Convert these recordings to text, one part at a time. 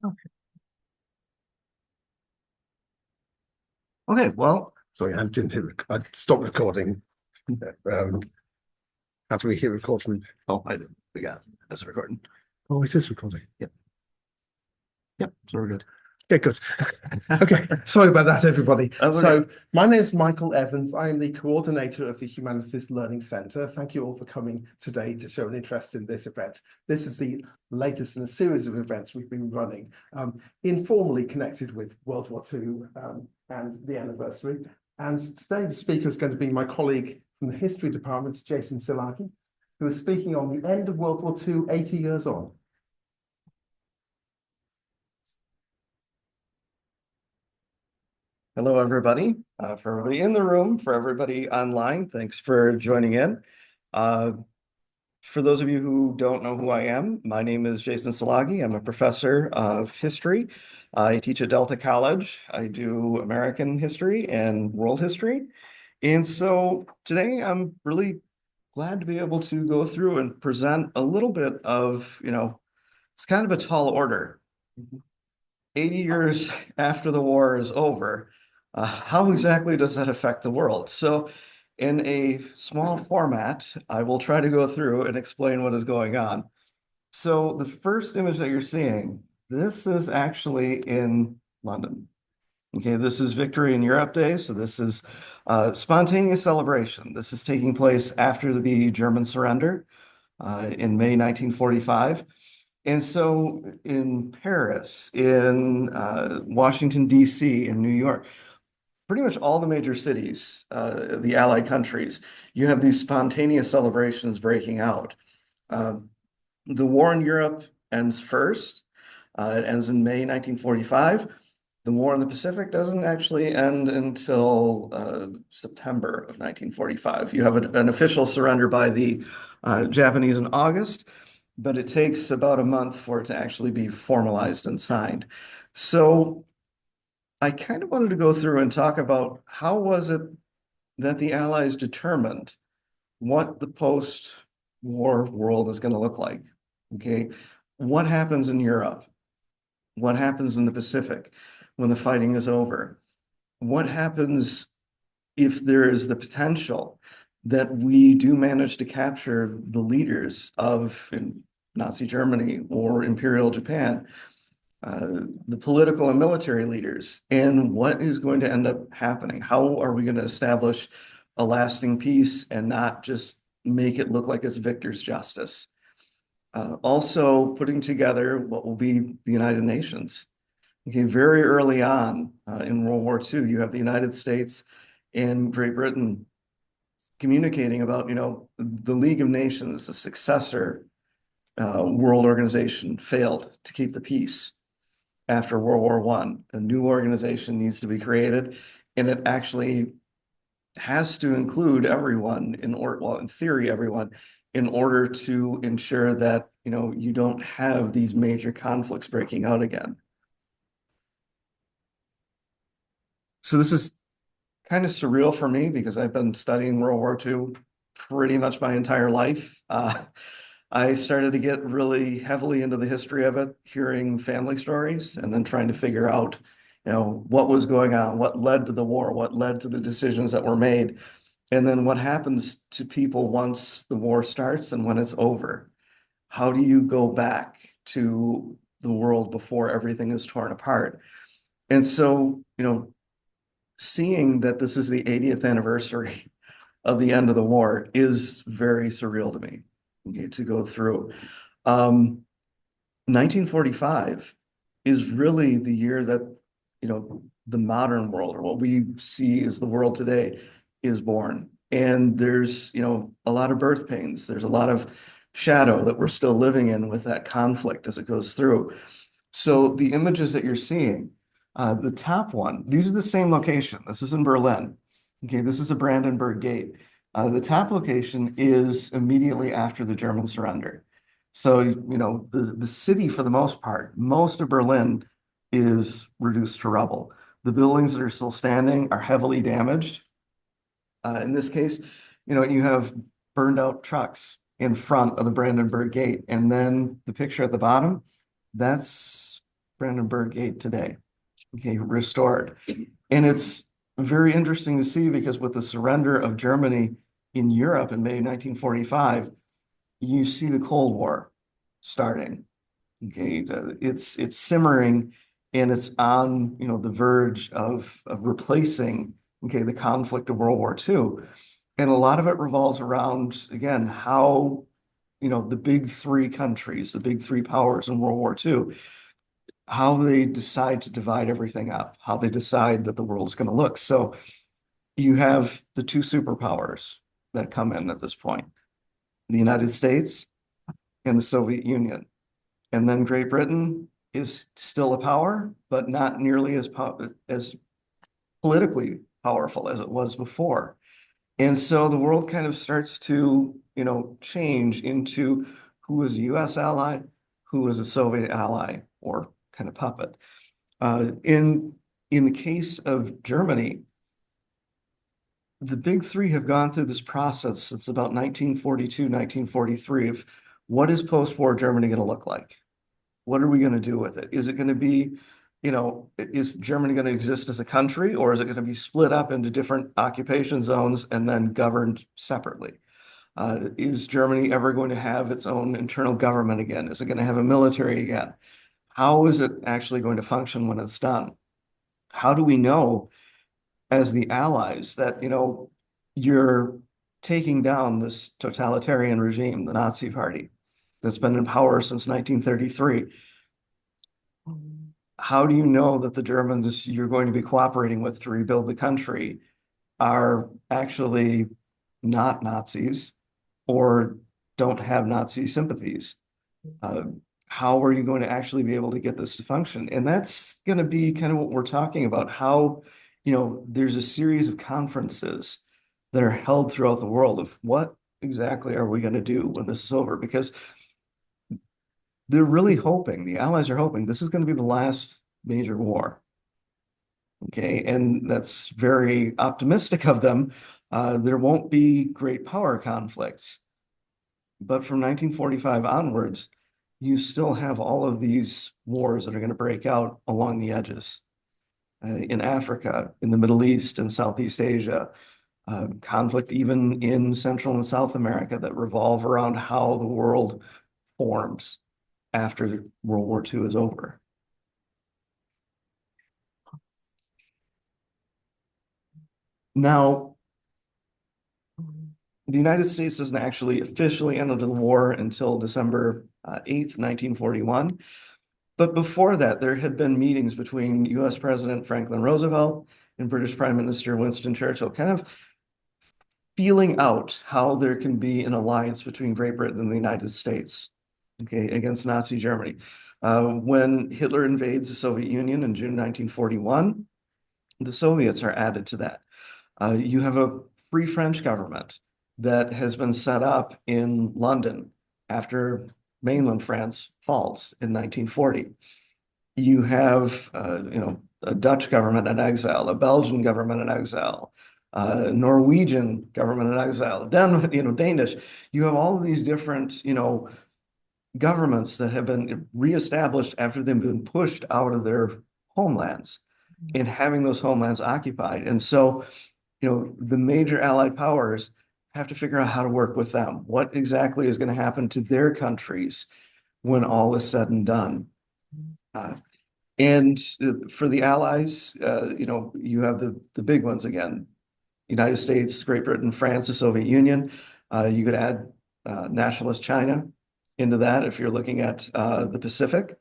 Okay. Okay, well, sorry, I didn't hit I stopped recording. Um, After we hit record from, oh, I didn't. We got it's recording. Oh, it is recording. Yep. Yep. So we're good. Yeah, good. Okay. Sorry about that, everybody. That's okay. So my name is Michael Evans. I am the coordinator of the Humanities Learning Centre. Thank you all for coming today to show an interest in this event. This is the latest in a series of events we've been running, informally connected with World War II and the anniversary. And today the speaker is going to be my colleague from the History Department, Jason Szilagyi, who is speaking on the end of World War II, 80 years on. Hello, everybody. For everybody in the room, for everybody online, thanks for joining in. Uh, for those of you who don't know who I am, my name is Jason Szilagyi. I'm a professor of history. I teach at Delta College. I do American history and world history. And so today I'm really glad to be able to go through and present a little bit of, it's kind of a tall order. 80 years after the war is over, how exactly does that affect the world? So, in a small format, I will try to go through and explain what is going on. So, the first image that you're seeing, this is actually in London. Okay, this is Victory in Europe Day. So, this is spontaneous celebration. This is taking place after the German surrender in May 1945. And so in Paris, in Washington, D.C., in New York, pretty much all the major cities, the Allied countries, you have these spontaneous celebrations breaking out. Uh, the war in Europe ends first. It ends in May 1945. The war in the Pacific doesn't actually end until September of 1945. You have an official surrender by the Japanese in August, but it takes about a month for it to actually be formalized and signed. So I kind of wanted to go through and talk about how was it that the Allies determined what the post-war world is going to look like. Okay, what happens in Europe? What happens in the Pacific when the fighting is over? What happens if there is the potential that we do manage to capture the leaders of Nazi Germany or Imperial Japan, the political and military leaders, and what is going to end up happening? How are we going to establish a lasting peace and not just make it look like it's victor's justice? Also, putting together what will be the United Nations. Okay, very early on in World War II, you have the United States and Great Britain communicating about, the League of Nations, the successor world organization, failed to keep the peace after World War One. A new organization needs to be created, and it actually has to include everyone well, in theory, everyone, in order to ensure that, you don't have these major conflicts breaking out again. So this is kind of surreal for me because I've been studying World War II pretty much my entire life. I started to get really heavily into the history of it, hearing family stories, and then trying to figure out, what was going on, what led to the war, what led to the decisions that were made, and then what happens to people once the war starts and when it's over. How do you go back to the world before everything is torn apart? And so, seeing that this is the 80th anniversary of the end of the war is very surreal to me, okay, to go through. 1945 is really the year that, the modern world, or what we see as the world today, is born. And there's, a lot of birth pains. There's a lot of shadow that we're still living in with that conflict as it goes through. So the images that you're seeing, the top one, these are the same location. This is in Berlin. Okay, this is a Brandenburg Gate. The top location is immediately after the German surrender. So, the city, for the most part, most of Berlin is reduced to rubble. The buildings that are still standing are heavily damaged. In this case, you have burned out trucks in front of the Brandenburg Gate. And then the picture at the bottom, that's Brandenburg Gate today, okay, restored. And it's very interesting to see because with the surrender of Germany in Europe in May 1945, you see the Cold War starting. Okay, it's simmering and it's on, the verge of replacing, okay, the conflict of World War II. And a lot of it revolves around, again, how, the big three countries, the big three powers in World War II, how they decide to divide everything up, how they decide that the world's going to look. So you have the two superpowers that come in at this point, the United States and the Soviet Union. And then Great Britain is still a power, but not nearly as politically powerful as it was before. And so the world kind of starts to, change into who is a US ally, who is a Soviet ally, or kind of puppet. In the case of Germany, the big three have gone through this process since about 1942, 1943 of what is post-war Germany going to look like? What are we going to do with it? Is it going to be, is Germany going to exist as a country, or is it going to be split up into different occupation zones and then governed separately? Is Germany ever going to have its own internal government again? Is it going to have a military again? How is it actually going to function when it's done? How do we know as the allies that, you're taking down this totalitarian regime, the Nazi Party, that's been in power since 1933? How do you know that the Germans you're going to be cooperating with to rebuild the country are actually not Nazis or don't have Nazi sympathies? How are you going to actually be able to get this to function? And that's going to be kind of what we're talking about, how, there's a series of conferences that are held throughout the world of what exactly are we going to do when this is over? Because they're really hoping, the Allies are hoping this is going to be the last major war. Okay, and that's very optimistic of them. There won't be great power conflicts. But from 1945 onwards, you still have all of these wars that are going to break out along the edges. In Africa, in the Middle East, in Southeast Asia, conflict even in Central and South America that revolve around how the world forms after World War II is over. Now, the United States doesn't actually officially enter the war until December 8th, 1941. But before that, there had been meetings between US President Franklin Roosevelt and British Prime Minister Winston Churchill, kind of feeling out how there can be an alliance between Great Britain and the United States, okay, against Nazi Germany. When Hitler invades the Soviet Union in June 1941, the Soviets are added to that. You have a free French government that has been set up in London after mainland France falls in 1940. You have, a Dutch government in exile, a Belgian government in exile, Norwegian government in exile, Danish. You have all of these different, governments that have been reestablished after they've been pushed out of their homelands and having those homelands occupied. And so, the major Allied powers have to figure out how to work with them. What exactly is going to happen to their countries when all is said and done? And for the Allies, you have the big ones again: United States, Great Britain, France, the Soviet Union. You could add nationalist China into that if you're looking at the Pacific.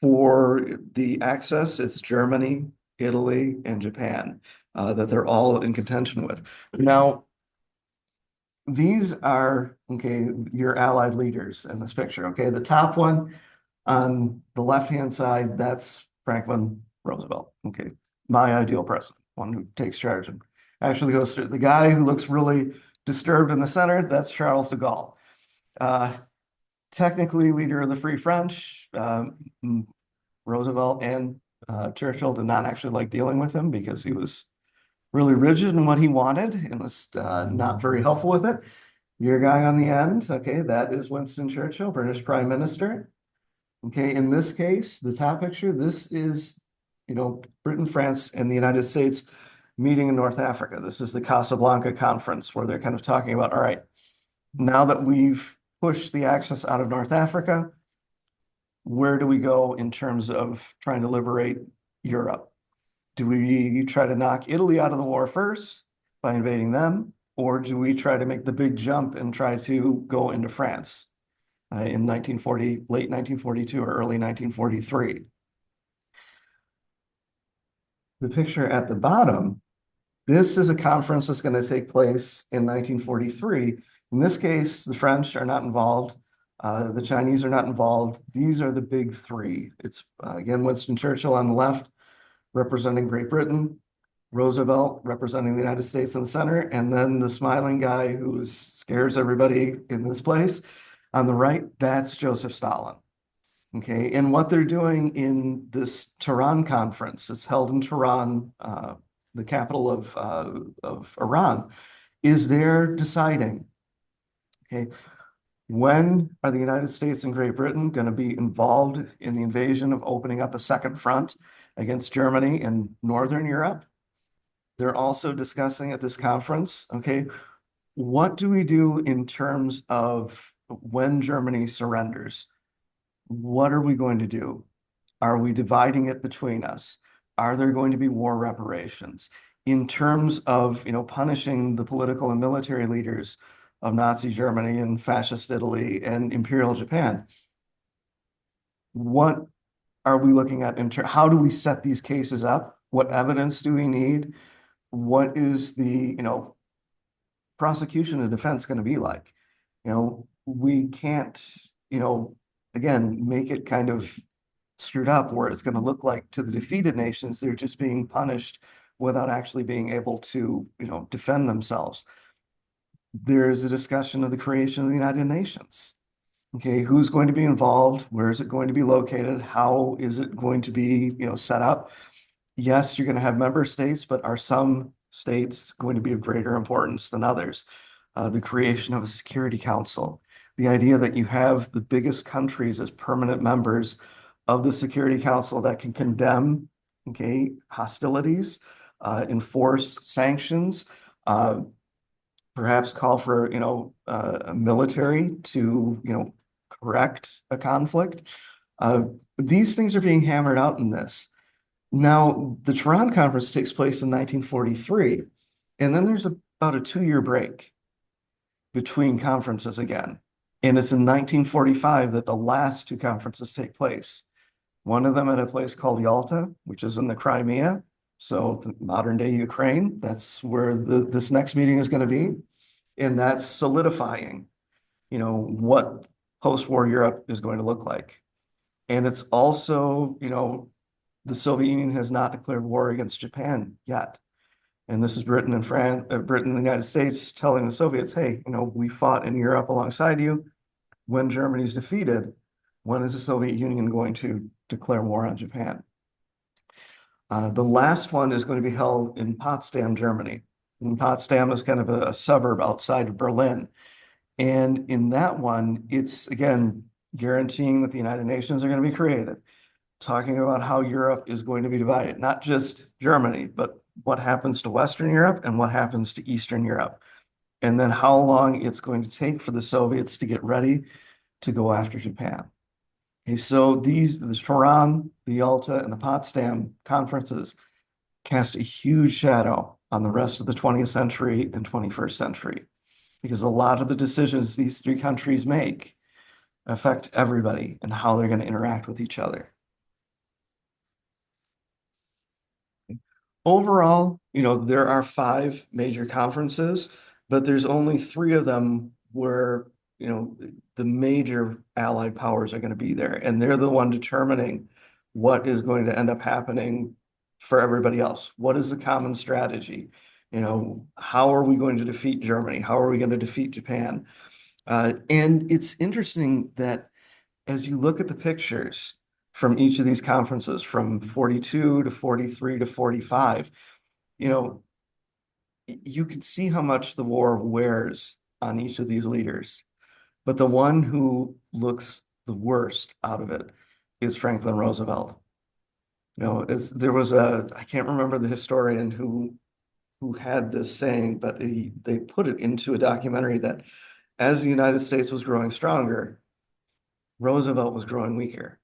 For the Axis, it's Germany, Italy, and Japan that they're all in contention with. Now, these are, okay, your Allied leaders in this picture, okay? The top one on the left-hand side, that's Franklin Roosevelt, okay? My ideal president, one who takes charge and actually goes through. The guy who looks really disturbed in the center, that's Charles de Gaulle. Technically leader of the Free French. Roosevelt and Churchill did not actually like dealing with him because he was really rigid in what he wanted and was not very helpful with it. Your guy on the end, okay, that is Winston Churchill, British Prime Minister. Okay, in this case, the top picture, this is, Britain, France, and the United States meeting in North Africa. This is the Casablanca Conference where they're kind of talking about, all right, now that we've pushed the Axis out of North Africa, where do we go in terms of trying to liberate Europe? Do we try to knock Italy out of the war first by invading them, or do we try to make the big jump and try to go into France in 1940, late 1942 or early 1943? The picture at the bottom, this is a conference that's going to take place in 1943. In this case, the French are not involved. The Chinese are not involved. These are the big three. It's, again, Winston Churchill on the left, representing Great Britain, Roosevelt representing the United States in the center, and then the smiling guy who scares everybody in this place on the right, that's Joseph Stalin. Okay, and what they're doing in this Tehran conference, it's held in Tehran, the capital of Iran, is they're deciding, okay, when are the United States and Great Britain going to be involved in the invasion of opening up a second front against Germany in Northern Europe? They're also discussing at this conference, okay, what do we do in terms of when Germany surrenders? What are we going to do? Are we dividing it between us? Are there going to be war reparations? In terms of, punishing the political and military leaders of Nazi Germany and fascist Italy and Imperial Japan, what are we looking at how do we set these cases up? What evidence do we need? What is the, prosecution and defense going to be like? We can't, again, make it kind of screwed up where it's going to look like to the defeated nations, they're just being punished without actually being able to, defend themselves. There is a discussion of the creation of the United Nations. Okay, who's going to be involved? Where is it going to be located? How is it going to be, set up? Yes, you're going to have member states, but are some states going to be of greater importance than others? The creation of a Security Council, the idea that you have the biggest countries as permanent members of the Security Council that can condemn, okay, hostilities, enforce sanctions, perhaps call for, a military to, correct a conflict. These things are being hammered out in this. Now, the Tehran Conference takes place in 1943, and then there's about a 2-year break between conferences again. And it's in 1945 that the last two conferences take place. One of them at a place called Yalta, which is in the Crimea, so the modern day Ukraine. That's where this next meeting is going to be. And that's solidifying, what post-war Europe is going to look like. And it's also, the Soviet Union has not declared war against Japan yet. And this is Britain and France, Britain and the United States telling the Soviets, hey, we fought in Europe alongside you. When Germany's defeated, when is the Soviet Union going to declare war on Japan? The last one is going to be held in Potsdam, Germany. And Potsdam is kind of a suburb outside of Berlin. And in that one, it's, again, guaranteeing that the United Nations are going to be created, talking about how Europe is going to be divided, not just Germany, but what happens to Western Europe and what happens to Eastern Europe, and then how long it's going to take for the Soviets to get ready to go after Japan. Okay, so the Tehran, the Yalta, and the Potsdam conferences cast a huge shadow on the rest of the 20th century and 21st century, because a lot of the decisions these three countries make affect everybody and how they're going to interact with each other. Overall, there are 5 major conferences, but there's only 3 of them where, the major allied powers are going to be there, and they're the one determining what is going to end up happening for everybody else. What is the common strategy? How are we going to defeat Germany? How are we going to defeat Japan? And it's interesting that as you look at the pictures from each of these conferences, from 42 to 43 to 45, you can see how much the war wears on each of these leaders. But the one who looks the worst out of it is Franklin Roosevelt. There was I can't remember the historian who had this saying, but they put it into a documentary that as the United States was growing stronger, Roosevelt was growing weaker.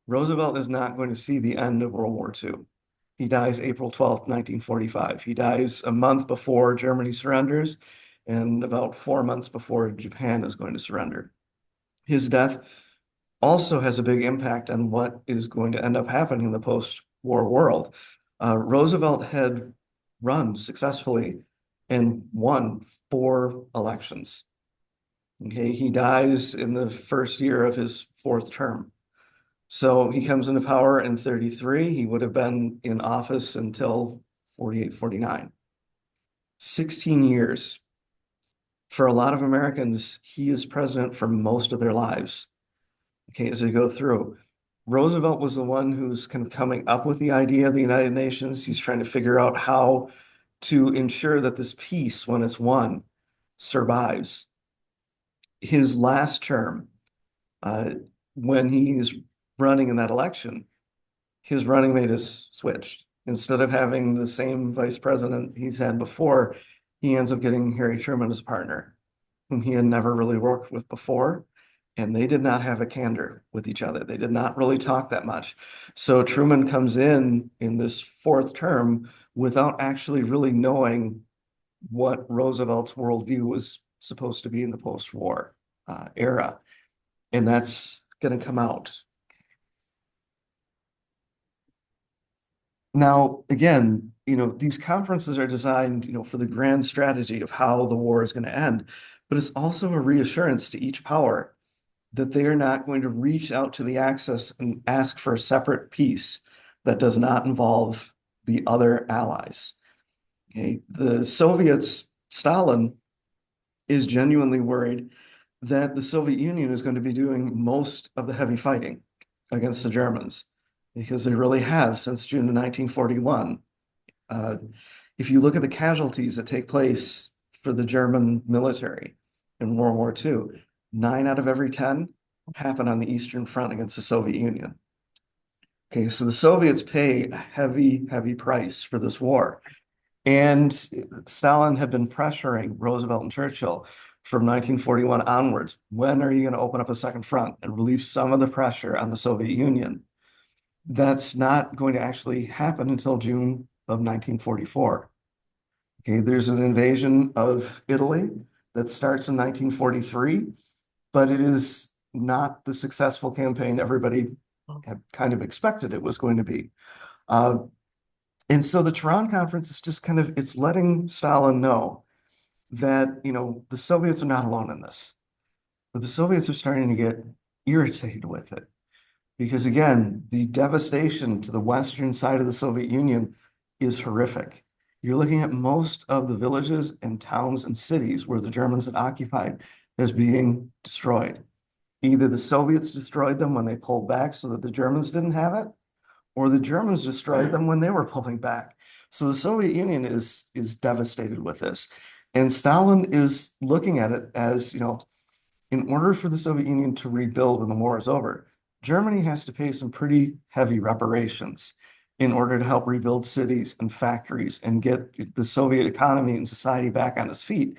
Roosevelt is not going to see the end of World War II. He dies April 12th, 1945. He dies a month before Germany surrenders and about 4 months before Japan is going to surrender. His death also has a big impact on what is going to end up happening in the post-war world. Roosevelt had run successfully and won 4 elections. Okay, he dies in the first year of his 4th term. So he comes into power in 33. He would have been in office until 48, 49. 16 years. For a lot of Americans, he is president for most of their lives. Okay, as they go through. Roosevelt was the one who's kind of coming up with the idea of the United Nations. He's trying to figure out how to ensure that this peace, when it's won, survives. His last term, when he's running in that election, his running mate is switched. Instead of having the same vice president he's had before, he ends up getting Harry Truman as a partner, whom he had never really worked with before. And they did not have a candor with each other. They did not really talk that much. So Truman comes in this 4th term without actually really knowing what Roosevelt's worldview was supposed to be in the post-war era. And that's going to come out. Now, again, these conferences are designed, for the grand strategy of how the war is going to end, but it's also a reassurance to each power that they are not going to reach out to the Axis and ask for a separate peace that does not involve the other allies. Okay, the Soviets, Stalin is genuinely worried that the Soviet Union is going to be doing most of the heavy fighting against the Germans, because they really have since June of 1941. If you look at the casualties that take place for the German military in World War II, 9 out of every 10 happen on the Eastern Front against the Soviet Union. Okay, so the Soviets pay a heavy, heavy price for this war. And Stalin had been pressuring Roosevelt and Churchill from 1941 onwards. When are you going to open up a second front and relieve some of the pressure on the Soviet Union? That's not going to actually happen until June of 1944. Okay, there's an invasion of Italy that starts in 1943, but it is not the successful campaign everybody had kind of expected it was going to be. And so the Tehran conference is just it's letting Stalin know that, the Soviets are not alone in this. But the Soviets are starting to get irritated with it. Because again, the devastation to the western side of the Soviet Union is horrific. You're looking at most of the villages and towns and cities where the Germans had occupied as being destroyed. Either the Soviets destroyed them when they pulled back so that the Germans didn't have it, or the Germans destroyed them when they were pulling back. So the Soviet Union is devastated with this. And Stalin is looking at it as, in order for the Soviet Union to rebuild when the war is over, Germany has to pay some pretty heavy reparations in order to help rebuild cities and factories and get the Soviet economy and society back on its feet.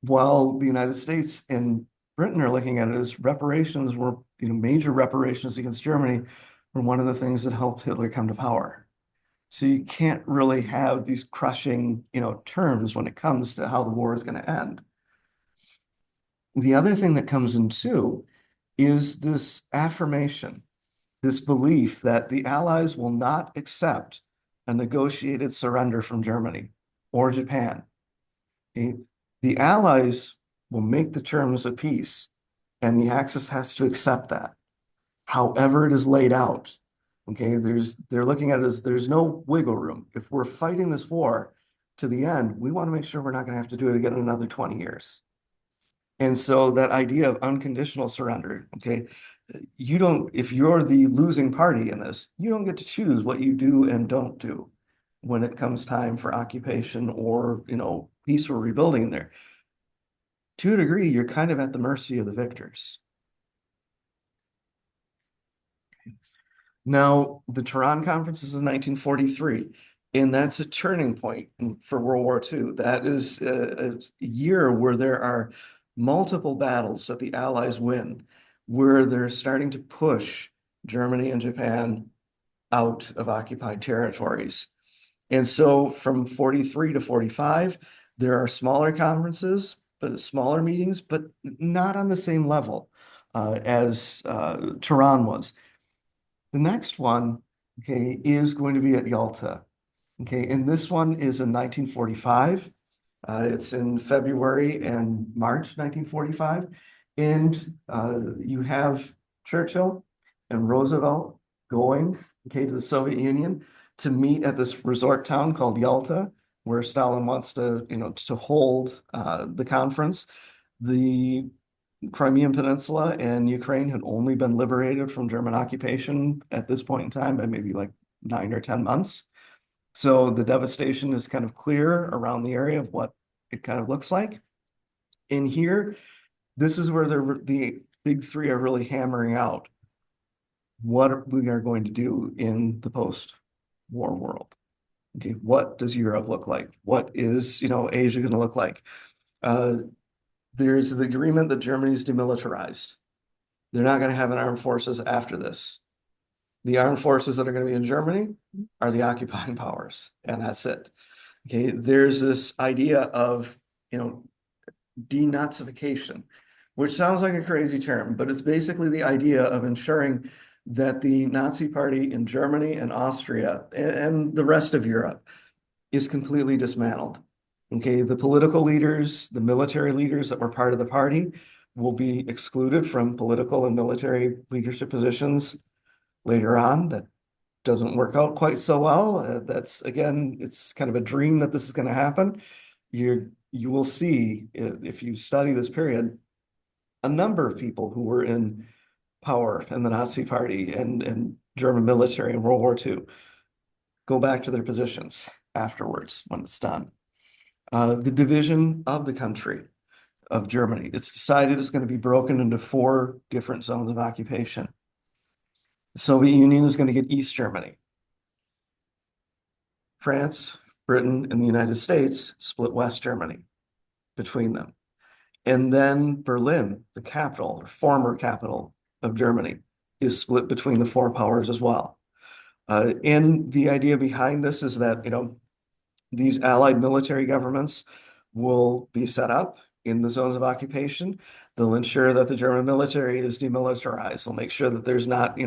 While the United States and Britain are looking at it as reparations were, major reparations against Germany were one of the things that helped Hitler come to power. So you can't really have these crushing, terms when it comes to how the war is going to end. The other thing that comes in too is this affirmation, this belief that the Allies will not accept a negotiated surrender from Germany or Japan. Okay? The Allies will make the terms of peace, and the Axis has to accept that, however it is laid out. Okay, they're looking at it as there's no wiggle room. If we're fighting this war to the end, we want to make sure we're not going to have to do it again in another 20 years. And so that idea of unconditional surrender, okay, if you're the losing party in this, you don't get to choose what you do and don't do when it comes time for occupation or, peaceful rebuilding there. To a degree, you're kind of at the mercy of the victors. Now, the Tehran Conference is in 1943, and that's a turning point for World War II. That is a year where there are multiple battles that the Allies win, where they're starting to push Germany and Japan out of occupied territories. And so from 43 to 45, there are smaller conferences, but smaller meetings, but not on the same level as Tehran was. The next one, okay, is going to be at Yalta. Okay, and this one is in 1945. It's in February and March 1945. And you have Churchill and Roosevelt going, okay, to the Soviet Union to meet at this resort town called Yalta, where Stalin wants to, to hold the conference. The Crimean Peninsula and Ukraine had only been liberated from German occupation at this point in time by maybe like 9 or 10 months. So the devastation is kind of clear around the area of what it kind of looks like. In here, this is where the big three are really hammering out what we are going to do in the post-war world. Okay, what does Europe look like? What is, Asia going to look like? There's the agreement that Germany's demilitarized. They're not going to have an armed forces after this. The armed forces that are going to be in Germany are the occupying powers, and that's it. Okay, there's this idea of, denazification, which sounds like a crazy term, but it's basically the idea of ensuring that the Nazi Party in Germany and Austria and the rest of Europe is completely dismantled. Okay, the political leaders, the military leaders that were part of the party will be excluded from political and military leadership positions later on. That doesn't work out quite so well. That's, again, it's kind of a dream that this is going to happen. You will see, if you study this period, a number of people who were in power in the Nazi Party and German military in World War II go back to their positions afterwards when it's done. The division of the country of Germany, it's decided it's going to be broken into 4 different zones of occupation. The Soviet Union is going to get East Germany. France, Britain, and the United States split West Germany between them. And then Berlin, the capital, or former capital of Germany, is split between the 4 powers as well. And the idea behind this is that, these allied military governments will be set up in the zones of occupation. They'll ensure that the German military is demilitarized. They'll make sure that there's not,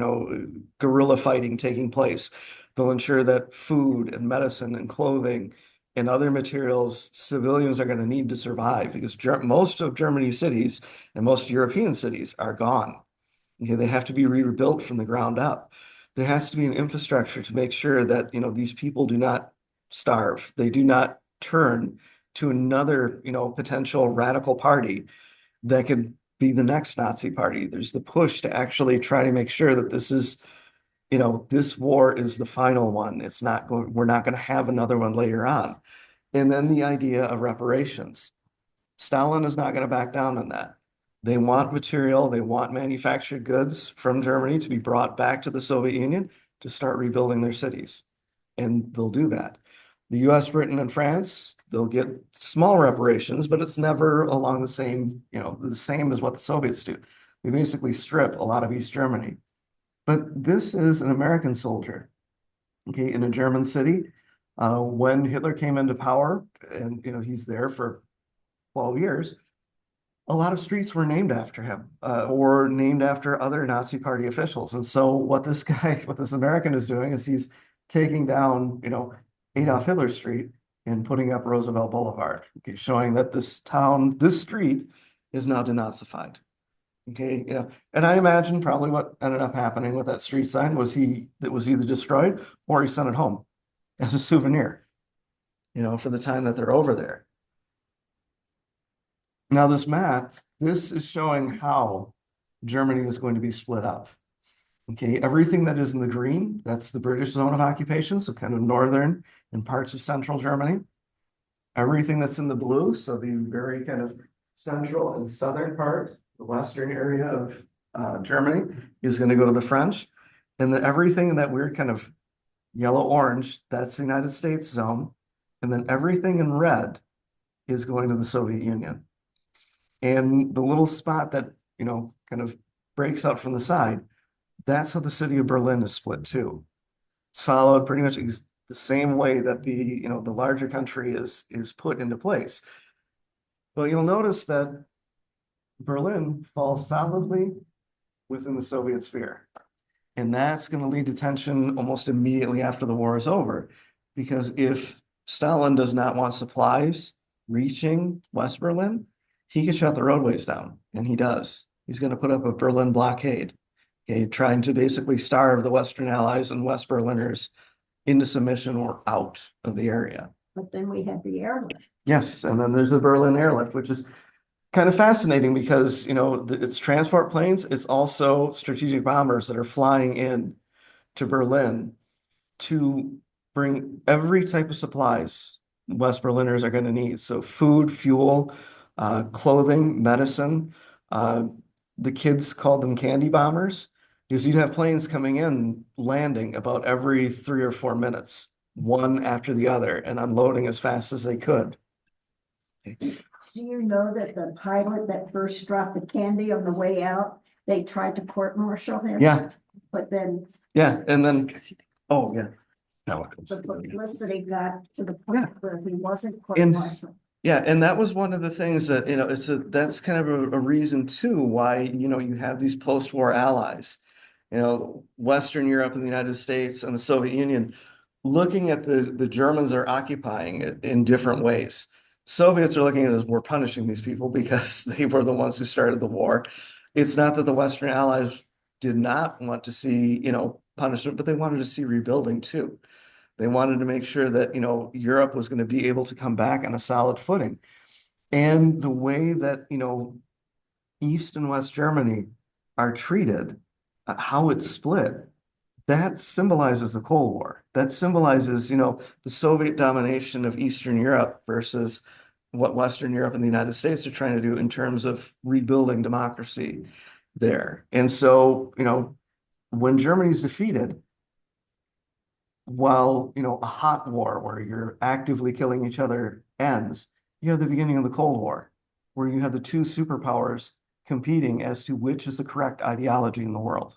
guerrilla fighting taking place. They'll ensure that food and medicine and clothing and other materials civilians are going to need to survive, because most of Germany's cities and most European cities are gone. Okay, they have to be rebuilt from the ground up. There has to be an infrastructure to make sure that, these people do not starve. They do not turn to another, potential radical party that could be the next Nazi party. There's the push to actually try to make sure that this is, this war is the final one. It's not going, we're not going to have another one later on. And then the idea of reparations. Stalin is not going to back down on that. They want material, they want manufactured goods from Germany to be brought back to the Soviet Union to start rebuilding their cities. And they'll do that. The US, Britain, and France, they'll get small reparations, but it's never along the same, the same as what the Soviets do. They basically strip a lot of East Germany. But this is an American soldier, okay, in a German city. When Hitler came into power, and he's there for 12 years, a lot of streets were named after him, or named after other Nazi Party officials. And so what this American is doing is he's taking down, Adolf Hitler Street and putting up Roosevelt Boulevard, okay, showing that this street is now denazified. Okay, and I imagine probably what ended up happening with that street sign was it was either destroyed or he sent it home as a souvenir, for the time that they're over there. Now this map, this is showing how Germany is going to be split up. Okay, everything that is in the green, that's the British zone of occupation, so kind of northern and parts of central Germany. Everything that's in the blue, so the very kind of central and southern part, the western area of Germany, is going to go to the French. And then everything in that weird kind of yellow-orange, that's the United States zone. And then everything in red is going to the Soviet Union. And the little spot that, kind of breaks out from the side, that's how the city of Berlin is split too. It's followed pretty much the same way that the larger country is put into place. But you'll notice that Berlin falls solidly within the Soviet sphere. And that's going to lead to tension almost immediately after the war is over. Because if Stalin does not want supplies reaching West Berlin, he could shut the roadways down. And he does. He's going to put up a Berlin blockade, okay, trying to basically starve the Western Allies and West Berliners into submission or out of the area. But then we had the airlift. Yes, and then there's the Berlin airlift, which is kind of fascinating because, it's transport planes. It's also strategic bombers that are flying in to Berlin to bring every type of supplies West Berliners are going to need. So food, fuel, clothing, medicine. The kids called them candy bombers because you'd have planes coming in, landing about every 3 or 4 minutes, one after the other, and unloading as fast as they could. Do you know that the pilot that first dropped the candy on the way out, they tried to court-martial him? Yeah. But then Yeah, and then, oh, yeah. the publicity got to the point where he wasn't And- court-martialed. Yeah, and that was one of the things that, that's kind of a reason too why, you have these post-war allies, Western Europe and the United States and the Soviet Union, looking at the Germans are occupying it in different ways. Soviets are looking at it as we're punishing these people because they were the ones who started the war. It's not that the Western allies did not want to see, punishment, but they wanted to see rebuilding too. They wanted to make sure that, Europe was going to be able to come back on a solid footing. And the way that, East and West Germany are treated, how it's split, that symbolizes the Cold War. That symbolizes, the Soviet domination of Eastern Europe versus what Western Europe and the United States are trying to do in terms of rebuilding democracy there. And so, when Germany's defeated, while, a hot war where you're actively killing each other ends, you have the beginning of the Cold War, where you have the two superpowers competing as to which is the correct ideology in the world.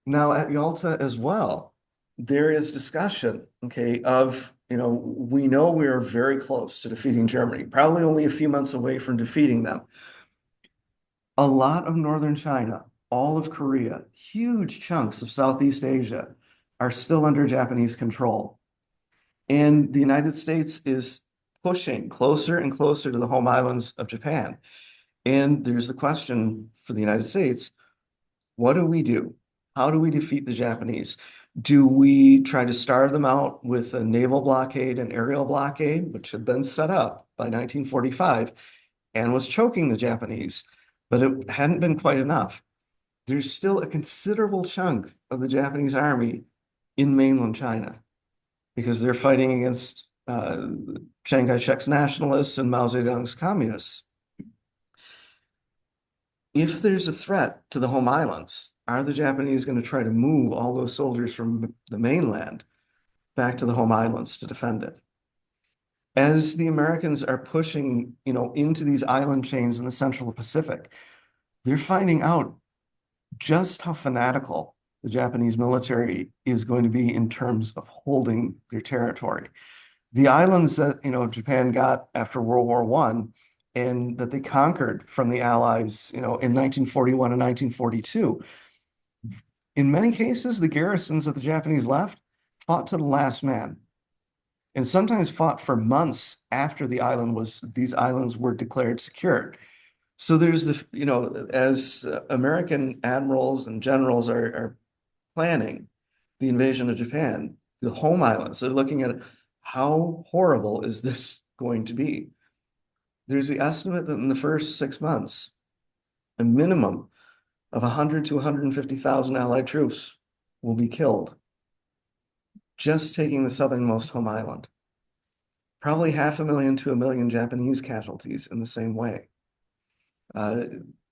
Now at Yalta as well, there is discussion, okay, of, we know we are very close to defeating Germany, probably only a few months away from defeating them. A lot of northern China, all of Korea, huge chunks of Southeast Asia are still under Japanese control. And the United States is pushing closer and closer to the home islands of Japan. And there's the question for the United States, what do we do? How do we defeat the Japanese? Do we try to starve them out with a naval blockade and aerial blockade, which had been set up by 1945 and was choking the Japanese, but it hadn't been quite enough? There's still a considerable chunk of the Japanese army in mainland China because they're fighting against Chiang Kai-shek's nationalists and Mao Zedong's communists. If there's a threat to the home islands, are the Japanese going to try to move all those soldiers from the mainland back to the home islands to defend it? As the Americans are pushing, into these island chains in the Central Pacific, they're finding out just how fanatical the Japanese military is going to be in terms of holding their territory. The islands that, Japan got after World War I and that they conquered from the Allies, in 1941 and 1942, in many cases, the garrisons that the Japanese left fought to the last man and sometimes fought for months after these islands were declared secure. So there's as American admirals and generals are planning the invasion of Japan, the home islands, they're looking at how horrible is this going to be? There's the estimate that in the first 6 months, a minimum of 100 to 150,000 Allied troops will be killed just taking the southernmost home island. Probably 500,000 to 1 million Japanese casualties in the same way.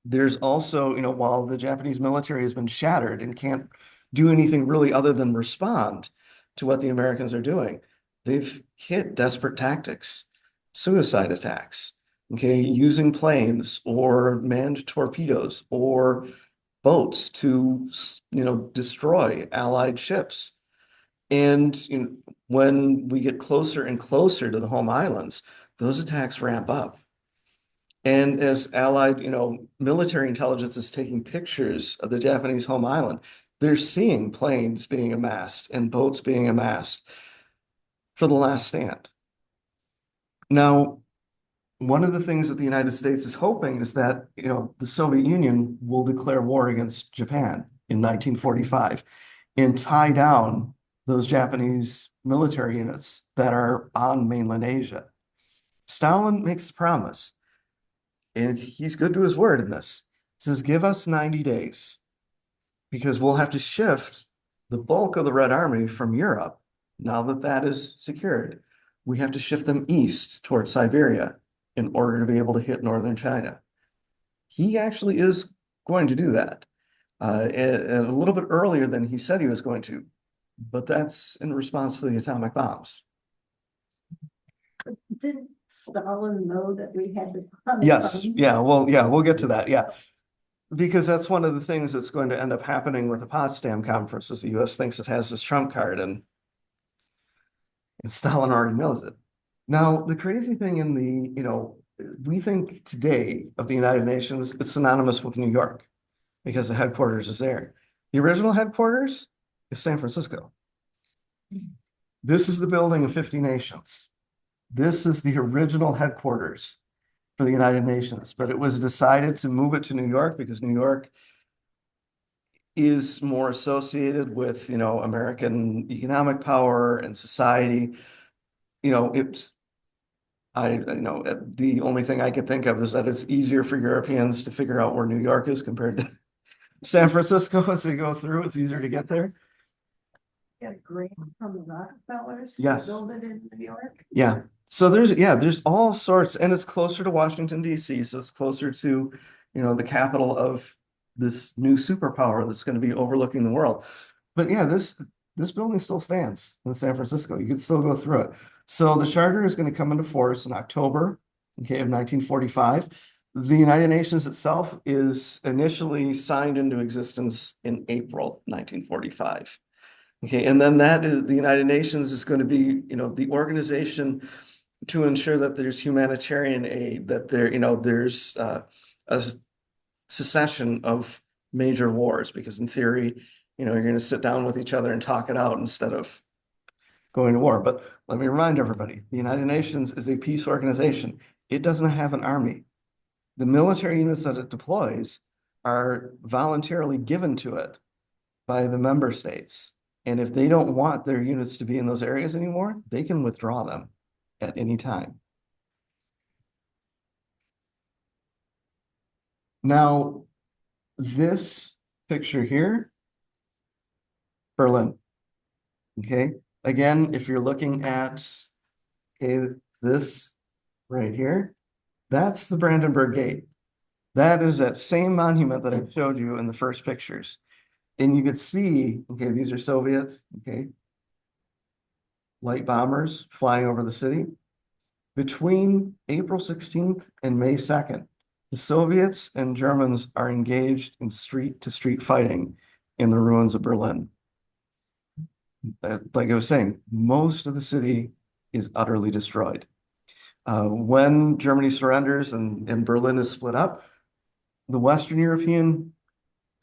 there's also, while the Japanese military has been shattered and can't do anything really other than respond to what the Americans are doing, they've hit desperate tactics, suicide attacks, okay, using planes or manned torpedoes or boats to, destroy Allied ships. And when we get closer and closer to the home islands, those attacks ramp up. And as Allied, military intelligence is taking pictures of the Japanese home island, they're seeing planes being amassed and boats being amassed for the last stand. Now, one of the things that the United States is hoping is that, the Soviet Union will declare war against Japan in 1945 and tie down those Japanese military units that are on mainland Asia. Stalin makes a promise, and he's good to his word in this. He says, give us 90 days because we'll have to shift the bulk of the Red Army from Europe. Now that that is secured, we have to shift them east towards Siberia in order to be able to hit northern China. He actually is going to do that, and a little bit earlier than he said he was going to, but that's in response to the atomic bombs. Did Stalin know that we had to come? Yes, yeah, well, yeah, we'll get to that, yeah. Because that's one of the things that's going to end up happening with the Potsdam Conference is the U.S. thinks it has this trump card, and Stalin already knows it. Now, the crazy thing in we think today of the United Nations, it's synonymous with New York because the headquarters is there. The original headquarters is San Francisco. This is the building of 50 nations. This is the original headquarters for the United Nations, but it was decided to move it to New York because New York is more associated with, American economic power and society. The only thing I could think of is that it's easier for Europeans to figure out where New York is compared to San Francisco as they go through. It's easier to get there. Get a grant from the Rockefellers Yes. to build it in New York. Yeah. So there's all sorts, and it's closer to Washington, D.C., so it's closer to, the capital of this new superpower that's going to be overlooking the world. But yeah, this building still stands in San Francisco. You can still go through it. So the charter is going to come into force in October, okay, of 1945. The United Nations itself is initially signed into existence in April 1945. Okay, and then that is the United Nations is going to be, the organization to ensure that there's humanitarian aid, that there's a cessation of major wars, because in theory, you're going to sit down with each other and talk it out instead of going to war. But let me remind everybody, the United Nations is a peace organization. It doesn't have an army. The military units that it deploys are voluntarily given to it by the member states. And if they don't want their units to be in those areas anymore, they can withdraw them at any time. Now, this picture here, Berlin. Okay, again, if you're looking at this right here, that's the Brandenburg Gate. That is that same monument that I showed you in the first pictures. And you could see, okay, these are Soviets, okay, light bombers flying over the city. Between April 16th and May 2nd, the Soviets and Germans are engaged in street-to-street fighting in the ruins of Berlin. Like I was saying, most of the city is utterly destroyed. When Germany surrenders and Berlin is split up, the Western European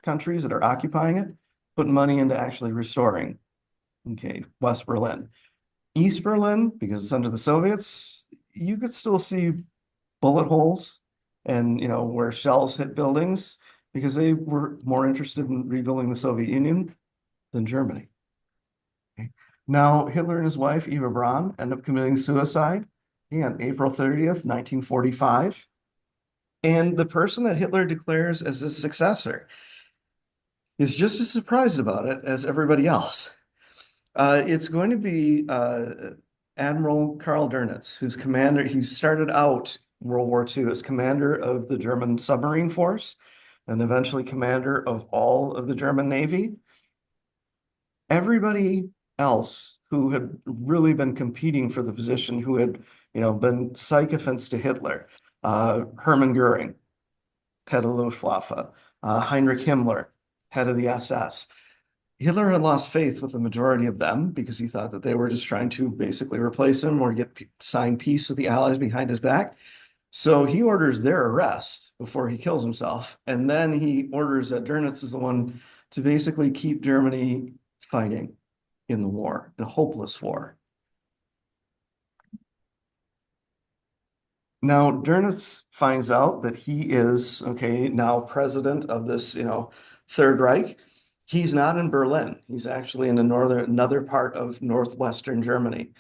countries that are occupying it put money into actually restoring, okay, West Berlin. East Berlin, because it's under the Soviets, you could still see bullet holes and, where shells hit buildings, because they were more interested in rebuilding the Soviet Union than Germany. Okay. Now, Hitler and his wife, Eva Braun, end up committing suicide on April 30th, 1945. And the person that Hitler declares as his successor is just as surprised about it as everybody else. It's going to be Admiral Karl Dönitz, who's commander. He started out World War II as commander of the German submarine force and eventually commander of all of the German Navy. Everybody else who had really been competing for the position, who had, been sycophants to Hitler, Hermann Goering, head of the Luftwaffe, Heinrich Himmler, head of the SS. Hitler had lost faith with the majority of them because he thought that they were just trying to basically replace him or sign peace with the Allies behind his back. So he orders their arrest before he kills himself. And then he orders that Dönitz is the one to basically keep Germany fighting in the war, in a hopeless war. Now, Dönitz finds out that he is, now president of this, Third Reich. He's not in Berlin. He's actually in another part of northwestern Germany.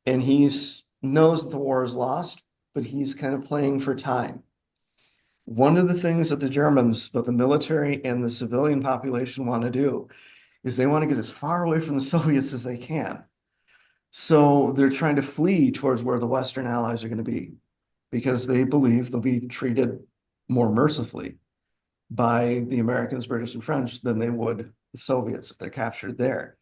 And knows that the war is lost, but he's kind of playing for time. One of the things that the Germans, both the military and the civilian population, want to do is they want to get as far away from the Soviets as they can. So they're trying to flee towards where the Western allies are going to be, because they believe they'll be treated more mercifully by the Americans, British, and French than they would the Soviets if they're captured there.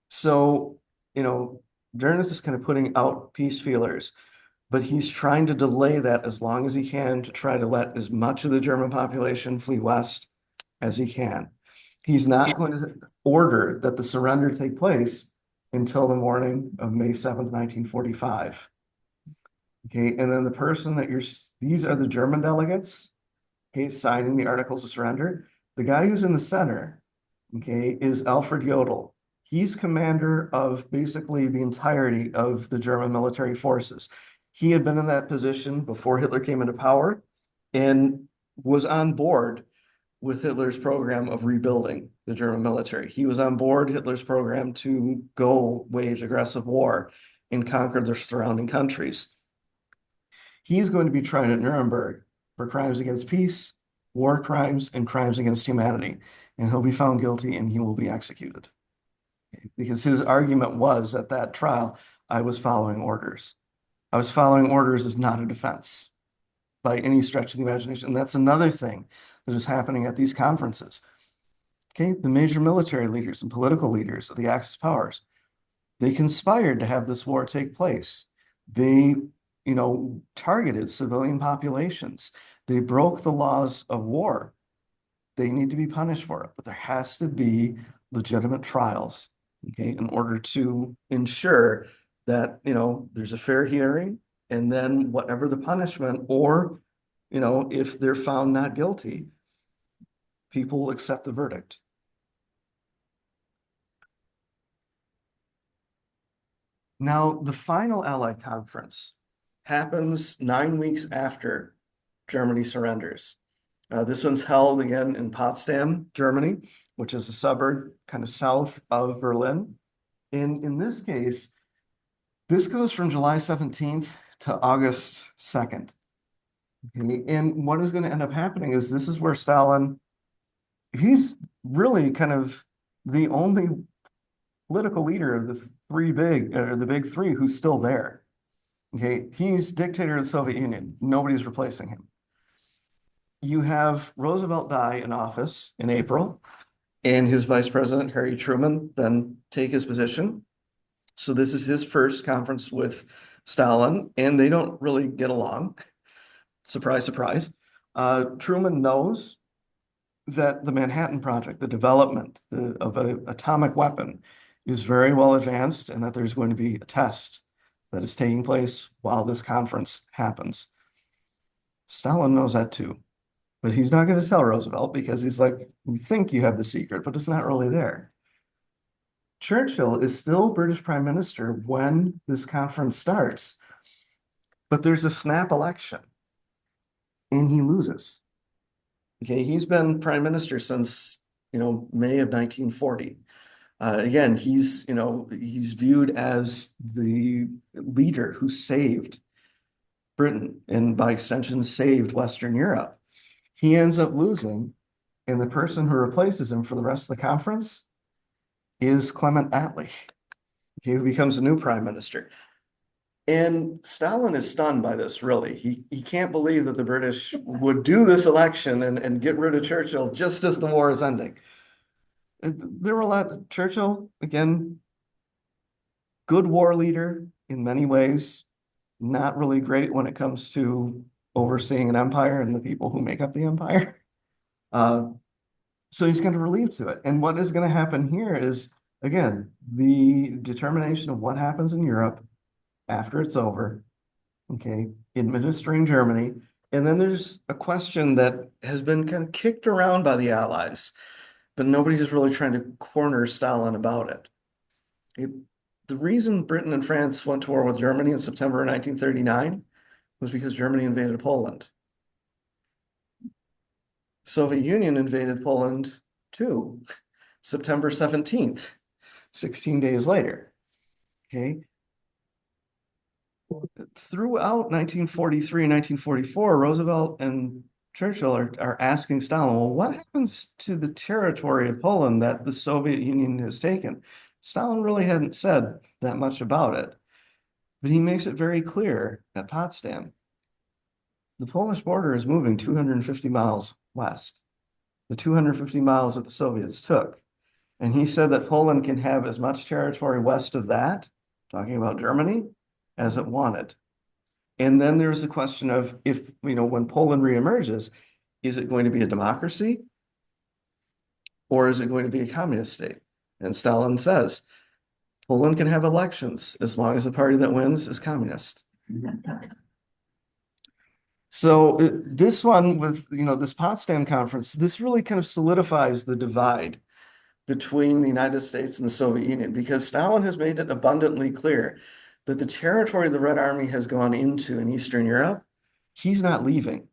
So, Dönitz is kind of putting out peace feelers, but he's trying to delay that as long as he can to try to let as much of the German population flee west as he can. He's not going to order that the surrender take place until the morning of May 7th, 1945. Okay, and then the person that these are the German delegates, signing the Articles of Surrender. The guy who's in the center, is Alfred Jodl. He's commander of basically the entirety of the German military forces. He had been in that position before Hitler came into power and was on board with Hitler's program of rebuilding the German military. He was on board Hitler's program to go wage aggressive war and conquer the surrounding countries. He's going to be tried at Nuremberg for crimes against peace, war crimes, and crimes against humanity. And he'll be found guilty and he will be executed. Because his argument was at that trial, I was following orders. I was following orders is not a defense by any stretch of the imagination. And that's another thing that is happening at these conferences. The major military leaders and political leaders of the Axis powers, they conspired to have this war take place. They, targeted civilian populations. They broke the laws of war. They need to be punished for it, but there has to be legitimate trials, in order to ensure that, there's a fair hearing, and then whatever the punishment, or, if they're found not guilty, people will accept the verdict. Now, the final Allied conference happens 9 weeks after Germany surrenders. This one's held again in Potsdam, Germany, which is a suburb kind of south of Berlin. And in this case, this goes from July 17th to August 2nd. And what is going to end up happening is this is where Stalin, he's really kind of the only political leader of the big three who's still there. He's dictator of the Soviet Union. Nobody's replacing him. You have Roosevelt die in office in April, and his vice president, Harry Truman, then take his position. So this is his first conference with Stalin, and they don't really get along. Surprise, surprise. Truman knows that the Manhattan Project, the development of an atomic weapon, is very well advanced, and that there's going to be a test that is taking place while this conference happens. Stalin knows that too, but he's not going to tell Roosevelt because he's like, we think you have the secret, but it's not really there. Churchill is still British Prime Minister when this conference starts, but there's a snap election and he loses. He's been Prime Minister since, May of 1940. Again, he's viewed as the leader who saved Britain and by extension saved Western Europe. He ends up losing, and the person who replaces him for the rest of the conference is Clement Attlee, who becomes a new prime minister. And Stalin is stunned by this, really. He can't believe that the British would do this election and get rid of Churchill just as the war is ending. There were a lot, Churchill, again, good war leader in many ways, not really great when it comes to overseeing an empire and the people who make up the empire. So he's kind of relieved to it. And what is going to happen here is, again, the determination of what happens in Europe after it's over, okay, administering Germany. And then there's a question that has been kind of kicked around by the Allies, but nobody's really trying to corner Stalin about it. The reason Britain and France went to war with Germany in September 1939 was because Germany invaded Poland. Soviet Union invaded Poland too, September 17th, 16 days later. Okay. Throughout 1943 and 1944, Roosevelt and Churchill are asking Stalin, well, what happens to the territory of Poland that the Soviet Union has taken? Stalin really hadn't said that much about it, but he makes it very clear at Potsdam. The Polish border is moving 250 miles west, the 250 miles that the Soviets took. And he said that Poland can have as much territory west of that, talking about Germany, as it wanted. And then there's the question of if, when Poland reemerges, is it going to be a democracy or is it going to be a communist state? And Stalin says, Poland can have elections as long as the party that wins is communist. So this one with, this Potsdam conference, this really kind of solidifies the divide between the United States and the Soviet Union, because Stalin has made it abundantly clear that the territory the Red Army has gone into in Eastern Europe, he's not leaving.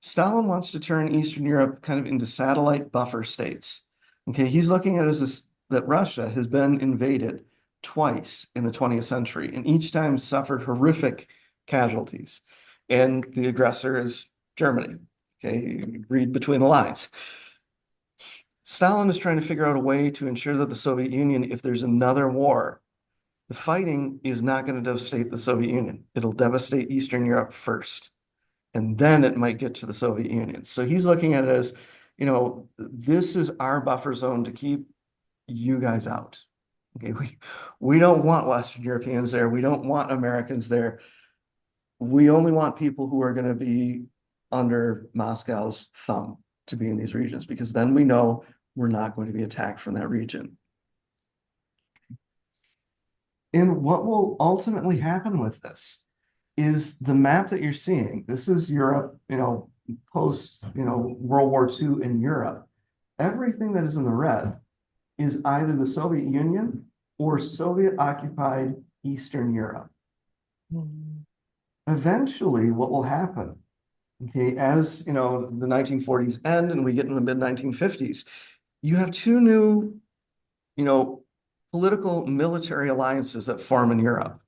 Stalin wants to turn Eastern Europe kind of into satellite buffer states. Okay, he's looking at it as that Russia has been invaded twice in the 20th century, and each time suffered horrific casualties. And the aggressor is Germany. Okay, you read between the lines. Stalin is trying to figure out a way to ensure that the Soviet Union, if there's another war, the fighting is not going to devastate the Soviet Union. It'll devastate Eastern Europe first, and then it might get to the Soviet Union. So he's looking at it as, this is our buffer zone to keep you guys out. Okay, we don't want Western Europeans there. We don't want Americans there. We only want people who are going to be under Moscow's thumb to be in these regions, because then we know we're not going to be attacked from that region. And what will ultimately happen with this is the map that you're seeing. This is Europe, post, World War II in Europe. Everything that is in the red is either the Soviet Union or Soviet-occupied Eastern Europe. Eventually, what will happen, okay, as the 1940s end and we get in the mid-1950s, you have two new, political military alliances that form in Europe.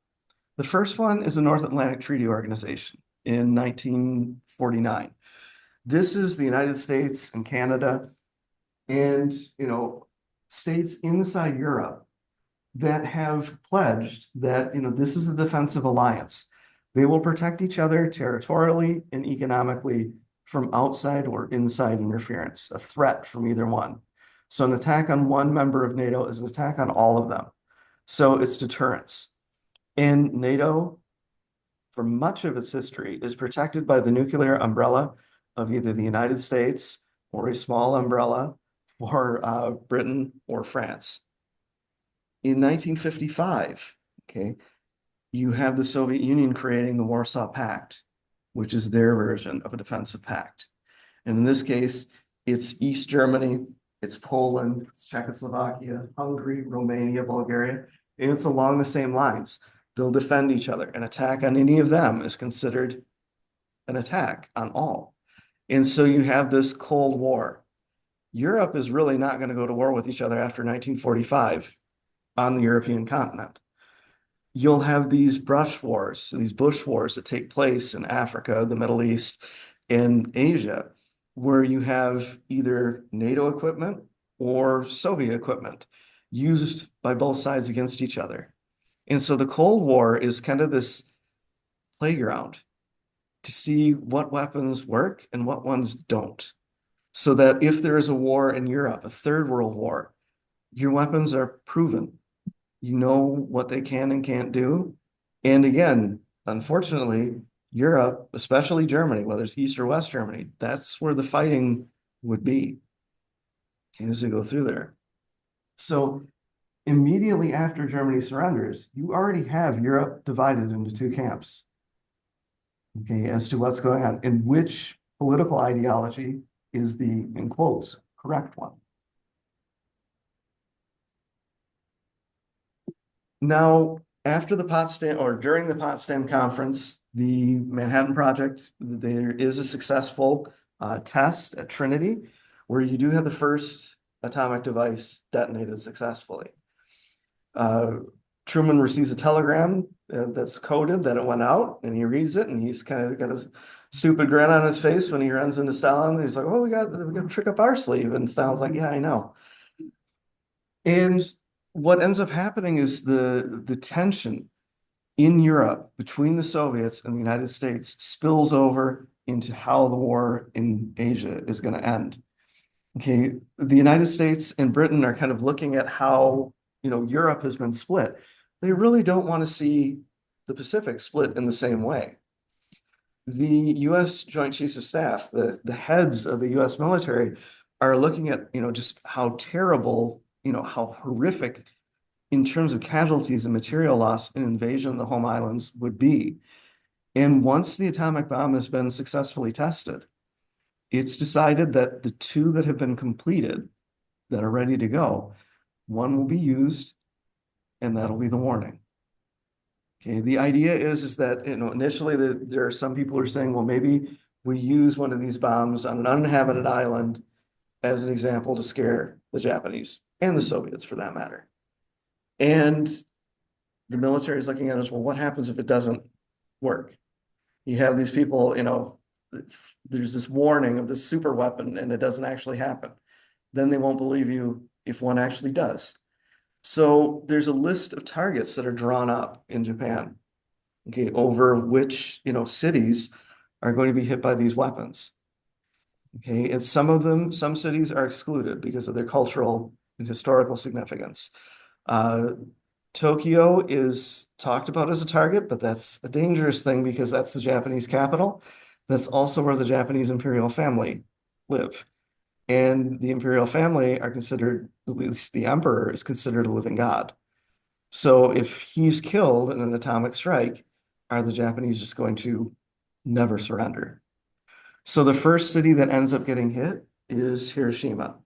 The first one is the North Atlantic Treaty Organization in 1949. This is the United States and Canada and, states inside Europe that have pledged that, this is a defensive alliance. They will protect each other territorially and economically from outside or inside interference, a threat from either one. So an attack on one member of NATO is an attack on all of them. So it's deterrence. And NATO, for much of its history, is protected by the nuclear umbrella of either the United States or a small umbrella for Britain or France. In 1955, okay, you have the Soviet Union creating the Warsaw Pact, which is their version of a defensive pact. And in this case, it's East Germany, it's Poland, it's Czechoslovakia, Hungary, Romania, Bulgaria, and it's along the same lines. They'll defend each other. An attack on any of them is considered an attack on all. And so you have this Cold War. Europe is really not going to go to war with each other after 1945 on the European continent. You'll have these brush wars, these bush wars that take place in Africa, the Middle East, and Asia, where you have either NATO equipment or Soviet equipment used by both sides against each other. And so the Cold War is kind of this playground to see what weapons work and what ones don't. So that if there is a war in Europe, a third world war, your weapons are proven. You know what they can and can't do. And again, unfortunately, Europe, especially Germany, whether it's East or West Germany, that's where the fighting would be as they go through there. So immediately after Germany surrenders, you already have Europe divided into two camps. Okay, as to what's going on and which political ideology is the, in quotes, correct one. Now, after the Potsdam or during the Potsdam Conference, the Manhattan Project, there is a successful test at Trinity where you do have the first atomic device detonated successfully. Truman receives a telegram that's coded that it went out, and he reads it, and he's kind of got a stupid grin on his face when he runs into Stalin. And he's like, "Oh, we got a trick up our sleeve," and Stalin's like, "Yeah, I know." And what ends up happening is the tension in Europe between the Soviets and the United States spills over into how the war in Asia is going to end. Okay, the United States and Britain are kind of looking at how, Europe has been split. They really don't want to see the Pacific split in the same way. The U.S. Joint Chiefs of Staff, the heads of the U.S. military are looking at, just how terrible, how horrific in terms of casualties and material loss and invasion of the home islands would be. And once the atomic bomb has been successfully tested, it's decided that the two that have been completed, that are ready to go, one will be used, and that'll be the warning. Okay, the idea is that, initially there are some people who are saying, well, maybe we use one of these bombs on an uninhabited island as an example to scare the Japanese and the Soviets for that matter. And the military is looking at us, well, what happens if it doesn't work? You have these people, there's this warning of this super weapon and it doesn't actually happen. Then they won't believe you if one actually does. So there's a list of targets that are drawn up in Japan, okay, over which, cities are going to be hit by these weapons. Okay, and some cities are excluded because of their cultural and historical significance. Tokyo is talked about as a target, but that's a dangerous thing because that's the Japanese capital. That's also where the Japanese imperial family live. And the imperial family are considered, at least the emperor is considered a living god. So if he's killed in an atomic strike, are the Japanese just going to never surrender? So the first city that ends up getting hit is Hiroshima.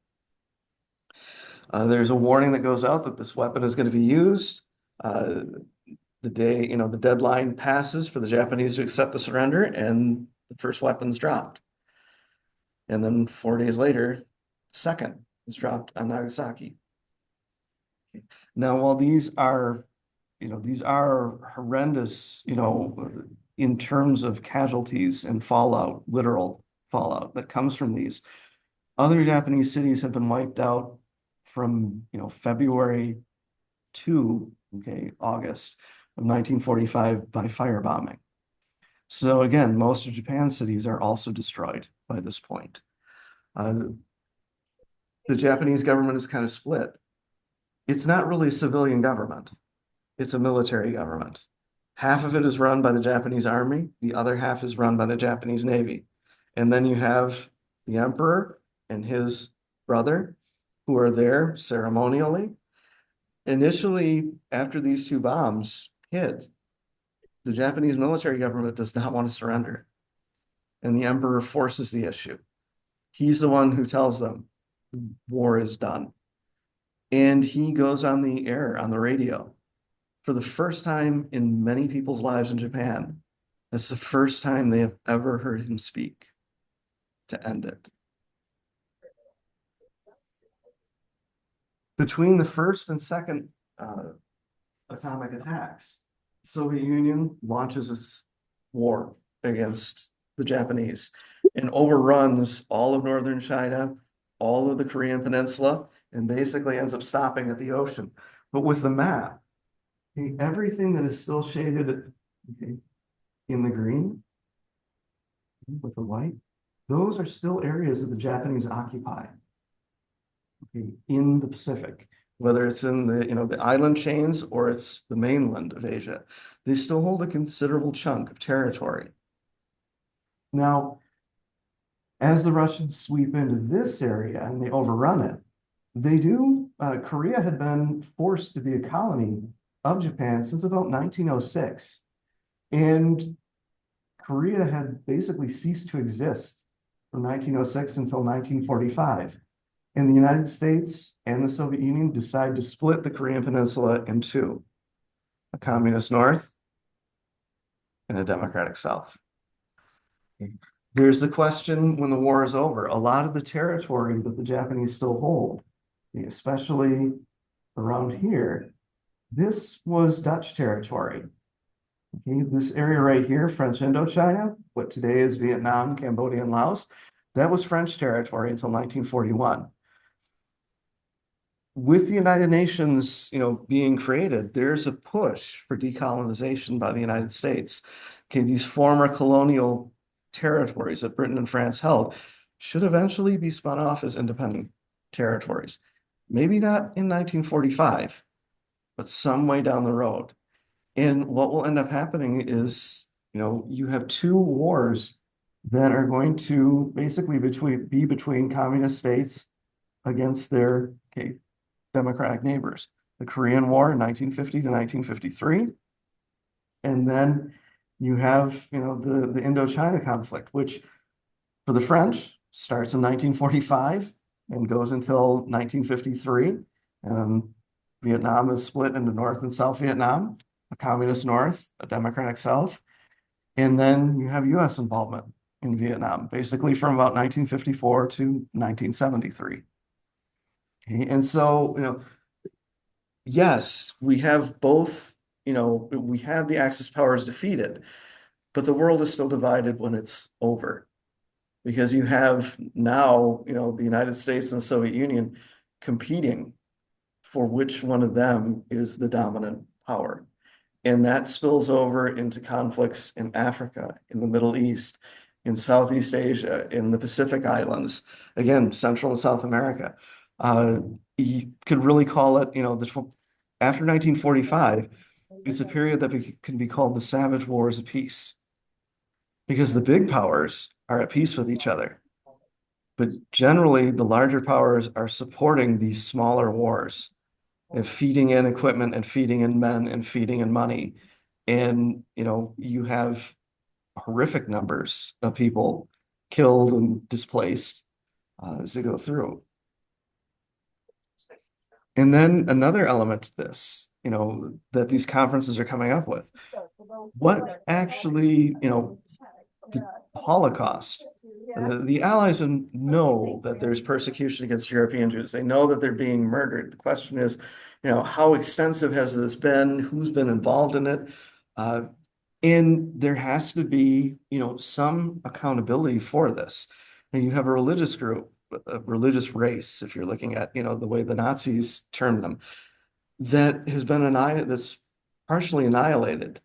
There's a warning that goes out that this weapon is going to be used. The day, the deadline passes for the Japanese to accept the surrender, and the first weapon's dropped. And then 4 days later, the second is dropped on Nagasaki. Okay. Now, while these are horrendous, in terms of casualties and fallout, literal fallout that comes from these, other Japanese cities have been wiped out from, February to, August of 1945 by firebombing. So again, most of Japan's cities are also destroyed by this point. The Japanese government is kind of split. It's not really a civilian government. It's a military government. Half of it is run by the Japanese army. The other half is run by the Japanese Navy. And then you have the emperor and his brother who are there ceremonially. Initially, after these two bombs hit, the Japanese military government does not want to surrender. And the emperor forces the issue. He's the one who tells them war is done. And he goes on the air, on the radio. For the first time in many people's lives in Japan, that's the first time they have ever heard him speak to end it. Between the first and second atomic attacks, the Soviet Union launches this war against the Japanese and overruns all of northern China, all of the Korean Peninsula, and basically ends up stopping at the ocean. But with the map, Okay, everything that is still shaded, okay, in the green with the white, those are still areas that the Japanese occupy, okay, in the Pacific, whether it's in the, the island chains or it's the mainland of Asia. They still hold a considerable chunk of territory. Now, as the Russians sweep into this area and they overrun it, Korea had been forced to be a colony of Japan since about 1906. And Korea had basically ceased to exist from 1906 until 1945. And the United States and the Soviet Union decided to split the Korean Peninsula in two, a communist North and a democratic South. There's the question when the war is over. A lot of the territory that the Japanese still hold, especially around here, this was Dutch territory. Okay, this area right here, French Indochina, what today is Vietnam, Cambodia, and Laos, that was French territory until 1941. With the United Nations, being created, there's a push for decolonization by the United States. Okay, these former colonial territories that Britain and France held should eventually be spun off as independent territories. Maybe not in 1945, but some way down the road. And what will end up happening is, you have two wars that are going to basically be between communist states against their democratic neighbors. The Korean War in 1950 to 1953. And then you have, the Indochina conflict, which for the French starts in 1945 and goes until 1953. And Vietnam is split into North and South Vietnam, a communist North, a democratic South. And then you have US involvement in Vietnam, basically from about 1954 to 1973. Okay, and so, yes, we have both, we have the Axis powers defeated, but the world is still divided when it's over. Because you have now, the United States and the Soviet Union competing for which one of them is the dominant power. And that spills over into conflicts in Africa, in the Middle East, in Southeast Asia, in the Pacific Islands, again, Central and South America. You could really call it, after 1945, it's a period that can be called the Savage Wars of Peace. Because the big powers are at peace with each other. But generally, the larger powers are supporting these smaller wars and feeding in equipment and feeding in men and feeding in money. And, you have horrific numbers of people killed and displaced as they go through. And then another element to this, that these conferences are coming up with. What actually, the Holocaust. The Allies know that there's persecution against European Jews. They know that they're being murdered. The question is, how extensive has this been? Who's been involved in it? And there has to be, some accountability for this. And you have a religious group, a religious race, if you're looking at, the way the Nazis termed them, that has been that's partially annihilated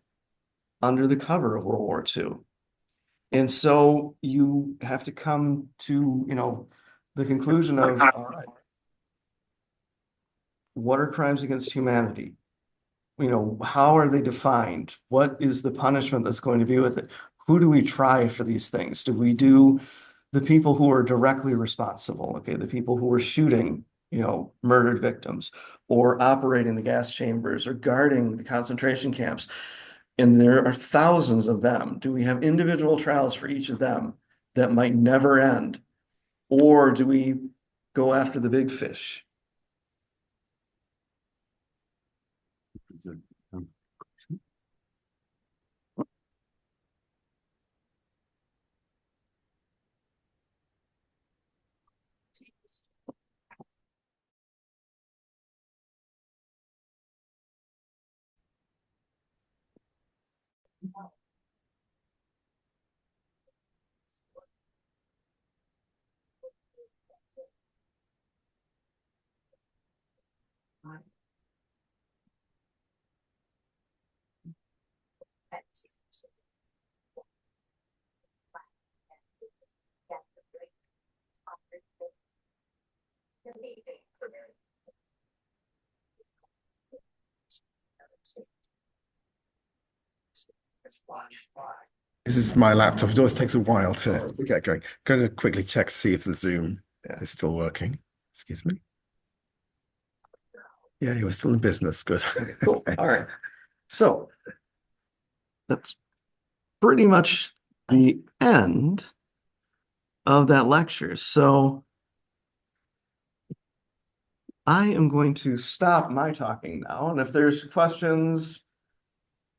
under the cover of World War II. And so you have to come to, the conclusion of, all right, what are crimes against humanity? How are they defined? What is the punishment that's going to be with it? Who do we try for these things? Do we do the people who are directly responsible? Okay, the people who are shooting, murdered victims, or operating the gas chambers, or guarding the concentration camps. And there are thousands of them. Do we have individual trials for each of them that might never end? Or do we go after the big fish? This is my laptop. It always takes a while to get going. Going to quickly check to see if the Zoom is still working. Excuse me. Yeah, you were still in business. Good. Okay, cool. All right. So that's pretty much the end of that lecture. So I am going to stop my talking now. And if there's questions,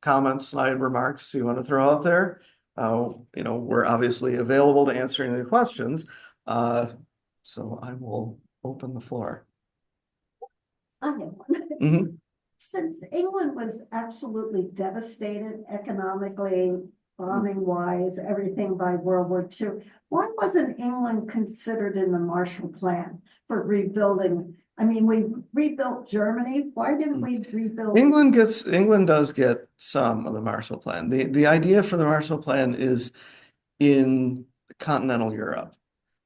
comments, slide remarks you want to throw out there, we're obviously available to answer any of the questions. So I will open the floor. I have one. Since England was absolutely devastated economically, bombing wise, everything by World War II, why wasn't England considered in the Marshall Plan for rebuilding? I mean, we rebuilt Germany. Why didn't we rebuild? England does get some of the Marshall Plan. The idea for the Marshall Plan is in continental Europe.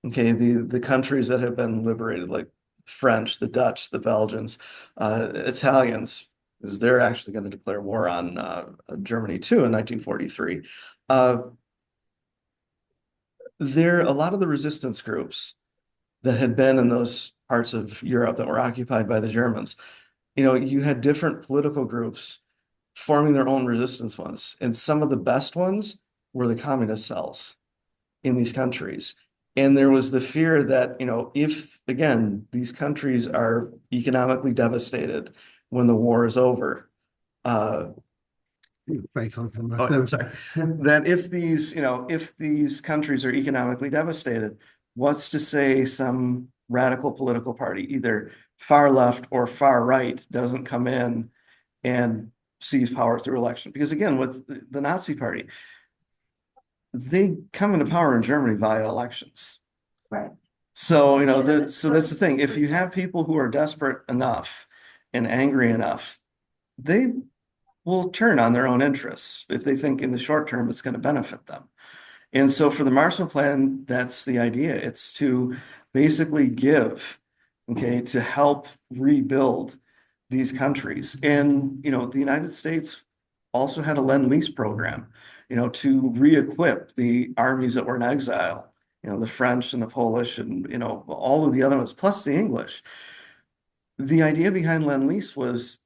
Okay, the countries that have been liberated, like French, the Dutch, the Belgians, Italians, because they're actually going to declare war on Germany too in 1943. There a lot of the resistance groups that had been in those parts of Europe that were occupied by the Germans. You had different political groups forming their own resistance ones, and some of the best ones were the communist cells in these countries. And there was the fear that, if, again, these countries are economically devastated when the war is over, I'm sorry, that if these countries are economically devastated, what's to say some radical political party, either far left or far right, doesn't come in and seize power through election? Because again, with the Nazi Party, they come into power in Germany via elections. Right. So, so that's the thing. If you have people who are desperate enough and angry enough, they will turn on their own interests if they think in the short term it's going to benefit them. And so for the Marshall Plan, that's the idea. It's to basically give, to help rebuild these countries. And, the United States also had a Lend-Lease program, to re-equip the armies that were in exile, the French and the Polish and, all of the other ones, plus the English. The idea behind Lend-Lease was,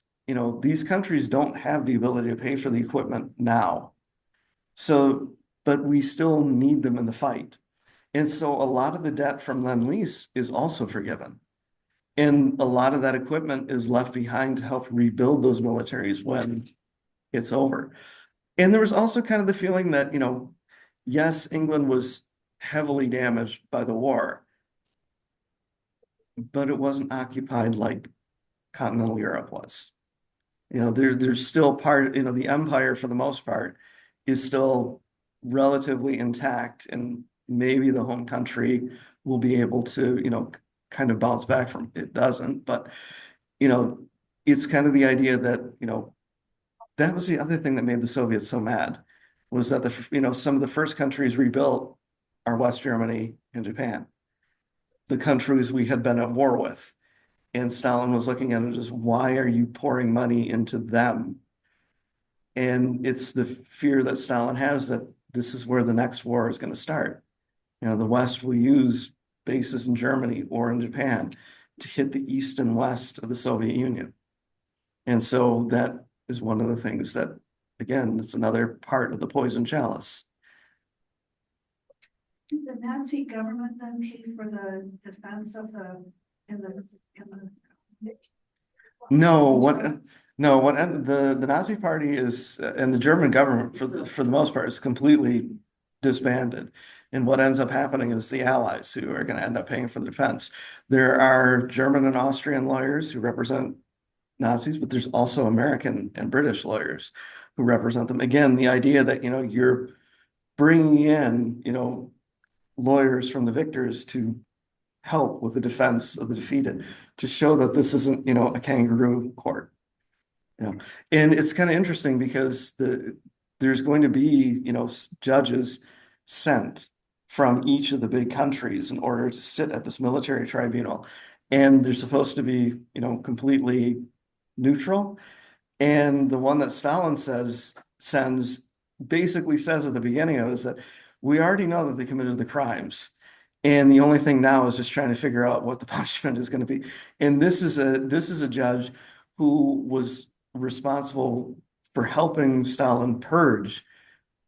these countries don't have the ability to pay for the equipment now. So, but we still need them in the fight. And so a lot of the debt from Lend-Lease is also forgiven. And a lot of that equipment is left behind to help rebuild those militaries when it's over. And there was also kind of the feeling that, yes, England was heavily damaged by the war, but it wasn't occupied like continental Europe was. There's still the empire for the most part is still relatively intact, and maybe the home country will be able to, kind of bounce back from it. Doesn't, but, it's kind of the idea that, that was the other thing that made the Soviets so mad, was that some of the first countries rebuilt are West Germany and Japan, the countries we had been at war with. And Stalin was looking at it as, why are you pouring money into them? And it's the fear that Stalin has that this is where the next war is going to start. The West will use bases in Germany or in Japan to hit the east and west of the Soviet Union. And so that is one of the things that, again, it's another part of the poison chalice. Did the Nazi government then pay for the defense of the No, the Nazi Party is, and the German government for the most part is completely disbanded. And what ends up happening is the Allies who are going to end up paying for the defense. There are German and Austrian lawyers who represent Nazis, but there's also American and British lawyers who represent them. Again, the idea that, you're bringing in, lawyers from the victors to help with the defense of the defeated, to show that this isn't, a kangaroo court. And it's kind of interesting because there's going to be, judges sent from each of the big countries in order to sit at this military tribunal. And they're supposed to be, completely neutral. And the one that Stalin sends basically says at the beginning of it is that we already know that they committed the crimes. And the only thing now is just trying to figure out what the punishment is going to be. And this is a judge who was responsible for helping Stalin purge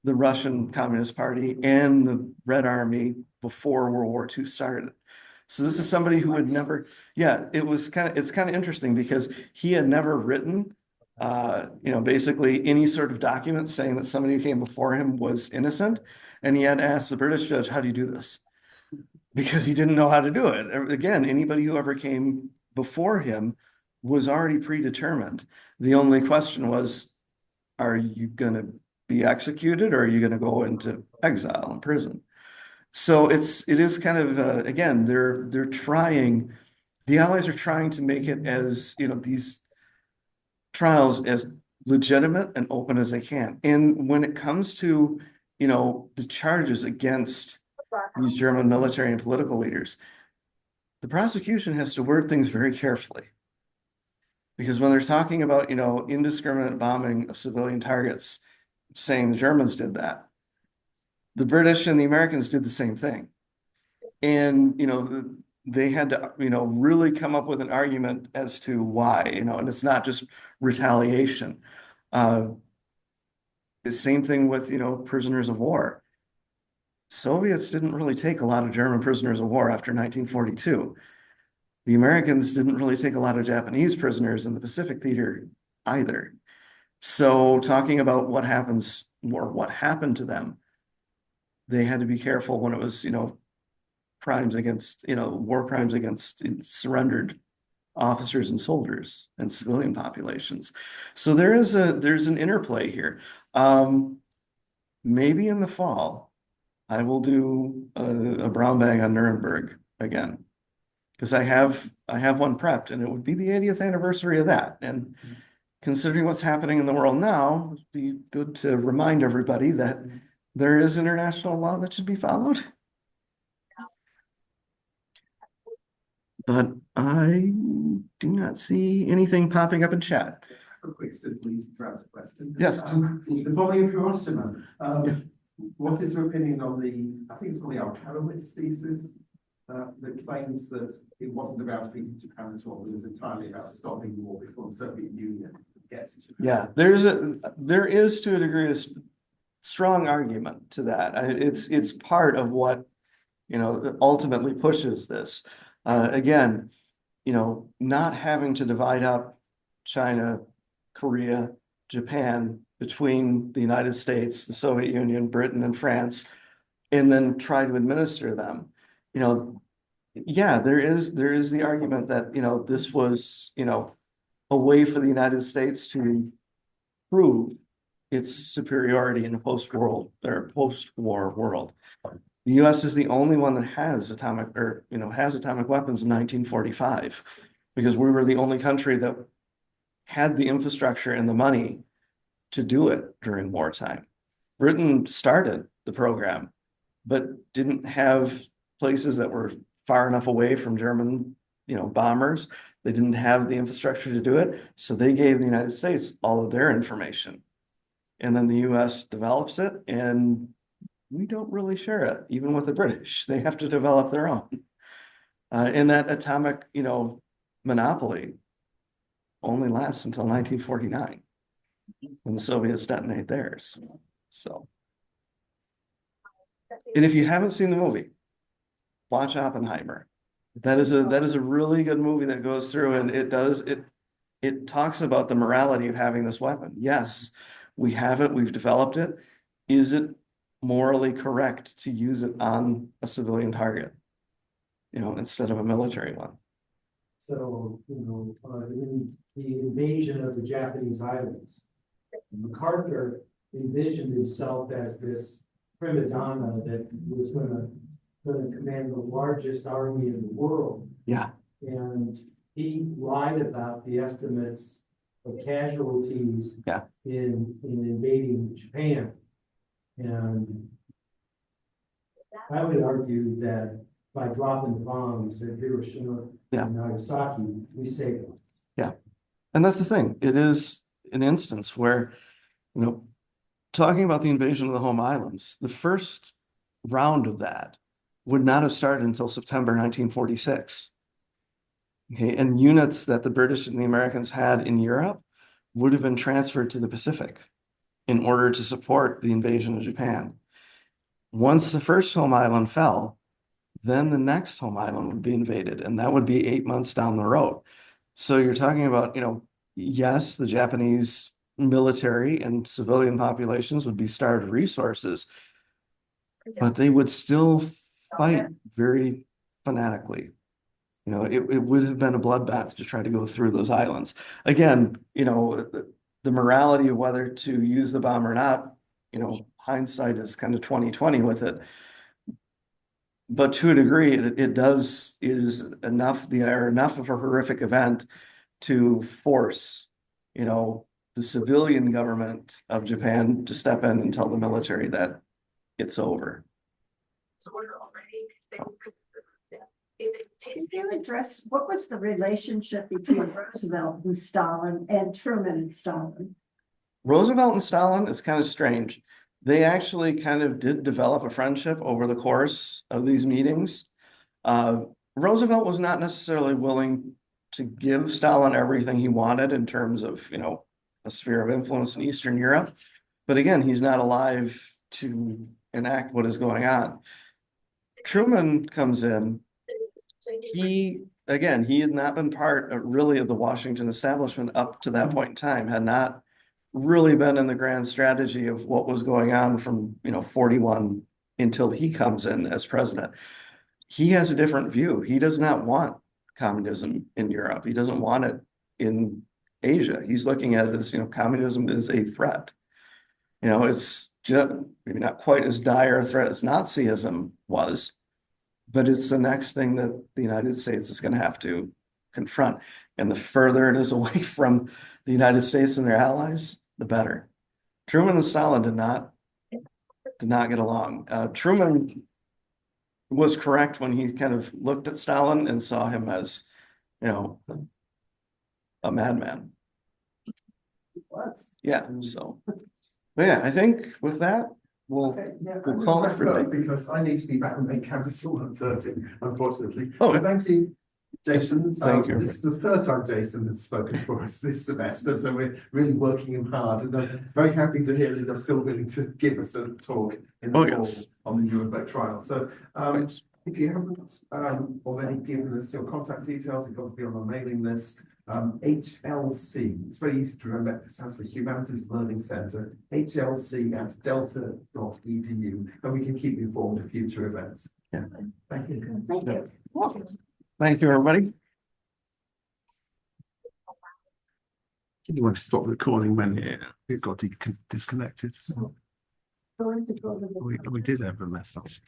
the Russian Communist Party and the Red Army before World War II started. So this is somebody who had never, it's kind of interesting because he had never written, basically any sort of document saying that somebody who came before him was innocent. And he had to ask the British judge, how do you do this? Because he didn't know how to do it. Again, anybody who ever came before him was already predetermined. The only question was, are you going to be executed or are you going to go into exile and prison? So it is kind of, again, they're trying, the Allies are trying to make it as, these trials as legitimate and open as they can. And when it comes to, the charges against these German military and political leaders, the prosecution has to word things very carefully. Because when they're talking about, indiscriminate bombing of civilian targets, saying the Germans did that, the British and the Americans did the same thing. And, they had to, really come up with an argument as to why, and it's not just retaliation. The same thing with, prisoners of war. Soviets didn't really take a lot of German prisoners of war after 1942. The Americans didn't really take a lot of Japanese prisoners in the Pacific Theater either. So talking about what happens or what happened to them, they had to be careful when it was, crimes against, war crimes against surrendered officers and soldiers and civilian populations. So there's an interplay here. Maybe in the fall, I will do a brown bag on Nuremberg again, because I have one prepped, and it would be the 80th anniversary of that. And considering what's happening in the world now, it'd be good to remind everybody that there is international law that should be followed. But I do not see anything popping up in chat. A quick, simple, easy to answer question. Yes. The bombing of Hiroshima. What is your opinion on I think it's called the Alkarowitz thesis, that claims that it wasn't about defeating Japan at all, it was entirely about stopping the war before the Soviet Union gets to Japan? Yeah, there is to a degree a strong argument to that. It's part of what, ultimately pushes this. Again, not having to divide up China, Korea, Japan between the United States, the Soviet Union, Britain, and France, and then try to administer them. Yeah, there is the argument that, this was, a way for the United States to prove its superiority in a post-war world. The US is the only one that has atomic weapons in 1945, because we were the only country that had the infrastructure and the money to do it during wartime. Britain started the program, but didn't have places that were far enough away from German, bombers. They didn't have the infrastructure to do it. So they gave the United States all of their information. And then the US develops it, and we don't really share it, even with the British. They have to develop their own. And that atomic, monopoly only lasts until 1949, when the Soviets detonate theirs. So, and if you haven't seen the movie, watch Oppenheimer. That is a really good movie that goes through, and it talks about the morality of having this weapon. Yes, we have it, we've developed it. Is it morally correct to use it on a civilian target, instead of a military one? So, in the invasion of the Japanese islands, MacArthur envisioned himself as this prima donna that was going to command the largest army in the world. Yeah. And he lied about the estimates of casualties in invading Japan. And I would argue that by dropping the bombs at Hiroshima and Nagasaki, we saved them. Yeah. And that's the thing. It is an instance where, talking about the invasion of the home islands, the first round of that would not have started until September 1946. Okay, and units that the British and the Americans had in Europe would have been transferred to the Pacific in order to support the invasion of Japan. Once the first home island fell, then the next home island would be invaded, and that would be 8 months down the road. So you're talking about, yes, the Japanese military and civilian populations would be starved of resources, but they would still fight very fanatically. It would have been a bloodbath to try to go through those islands. Again, the morality of whether to use the bomb or not, hindsight is kind of 20/20 with it. But to a degree, it is enough of a horrific event to force, the civilian government of Japan to step in and tell the military that it's over. Can you address what was the relationship between Roosevelt and Stalin and Truman and Stalin? Roosevelt and Stalin is kind of strange. They actually kind of did develop a friendship over the course of these meetings. Roosevelt was not necessarily willing to give Stalin everything he wanted in terms of, a sphere of influence in Eastern Europe. But again, he's not alive to enact what is going on. Truman comes in. He had not been part of the Washington establishment up to that point in time, had not really been in the grand strategy of what was going on from 41 until he comes in as president. He has a different view. He does not want communism in Europe. He doesn't want it in Asia. He's looking at it as, communism is a threat. It's just maybe not quite as dire a threat as Nazism was, but it's the next thing that the United States is going to have to confront. And the further it is away from the United States and their allies, the better. Truman and Stalin did not get along. Truman was correct when he kind of looked at Stalin and saw him as, a madman. Yeah. So, but yeah, I think with that, we'll call it for today. Because I need to be back on main campus at 1:30, unfortunately. Oh, so thank you, Jason. Thank you. This is the third time Jason has spoken for us this semester, so we're really working him hard, and I'm very happy to hear that you're still willing to give us a talk in the fall on the Nuremberg trial. So if you haven't already given us your contact details, you've got to be on the mailing list. HLC, it's very easy to remember, it stands for Humanities Learning Centre, HLC@delta.edu, and we can keep you informed of future events. Yeah. Thank you. Thank you. Thank you, everybody. You want to stop recording when it got disconnected? Going to go to the- We did have a message.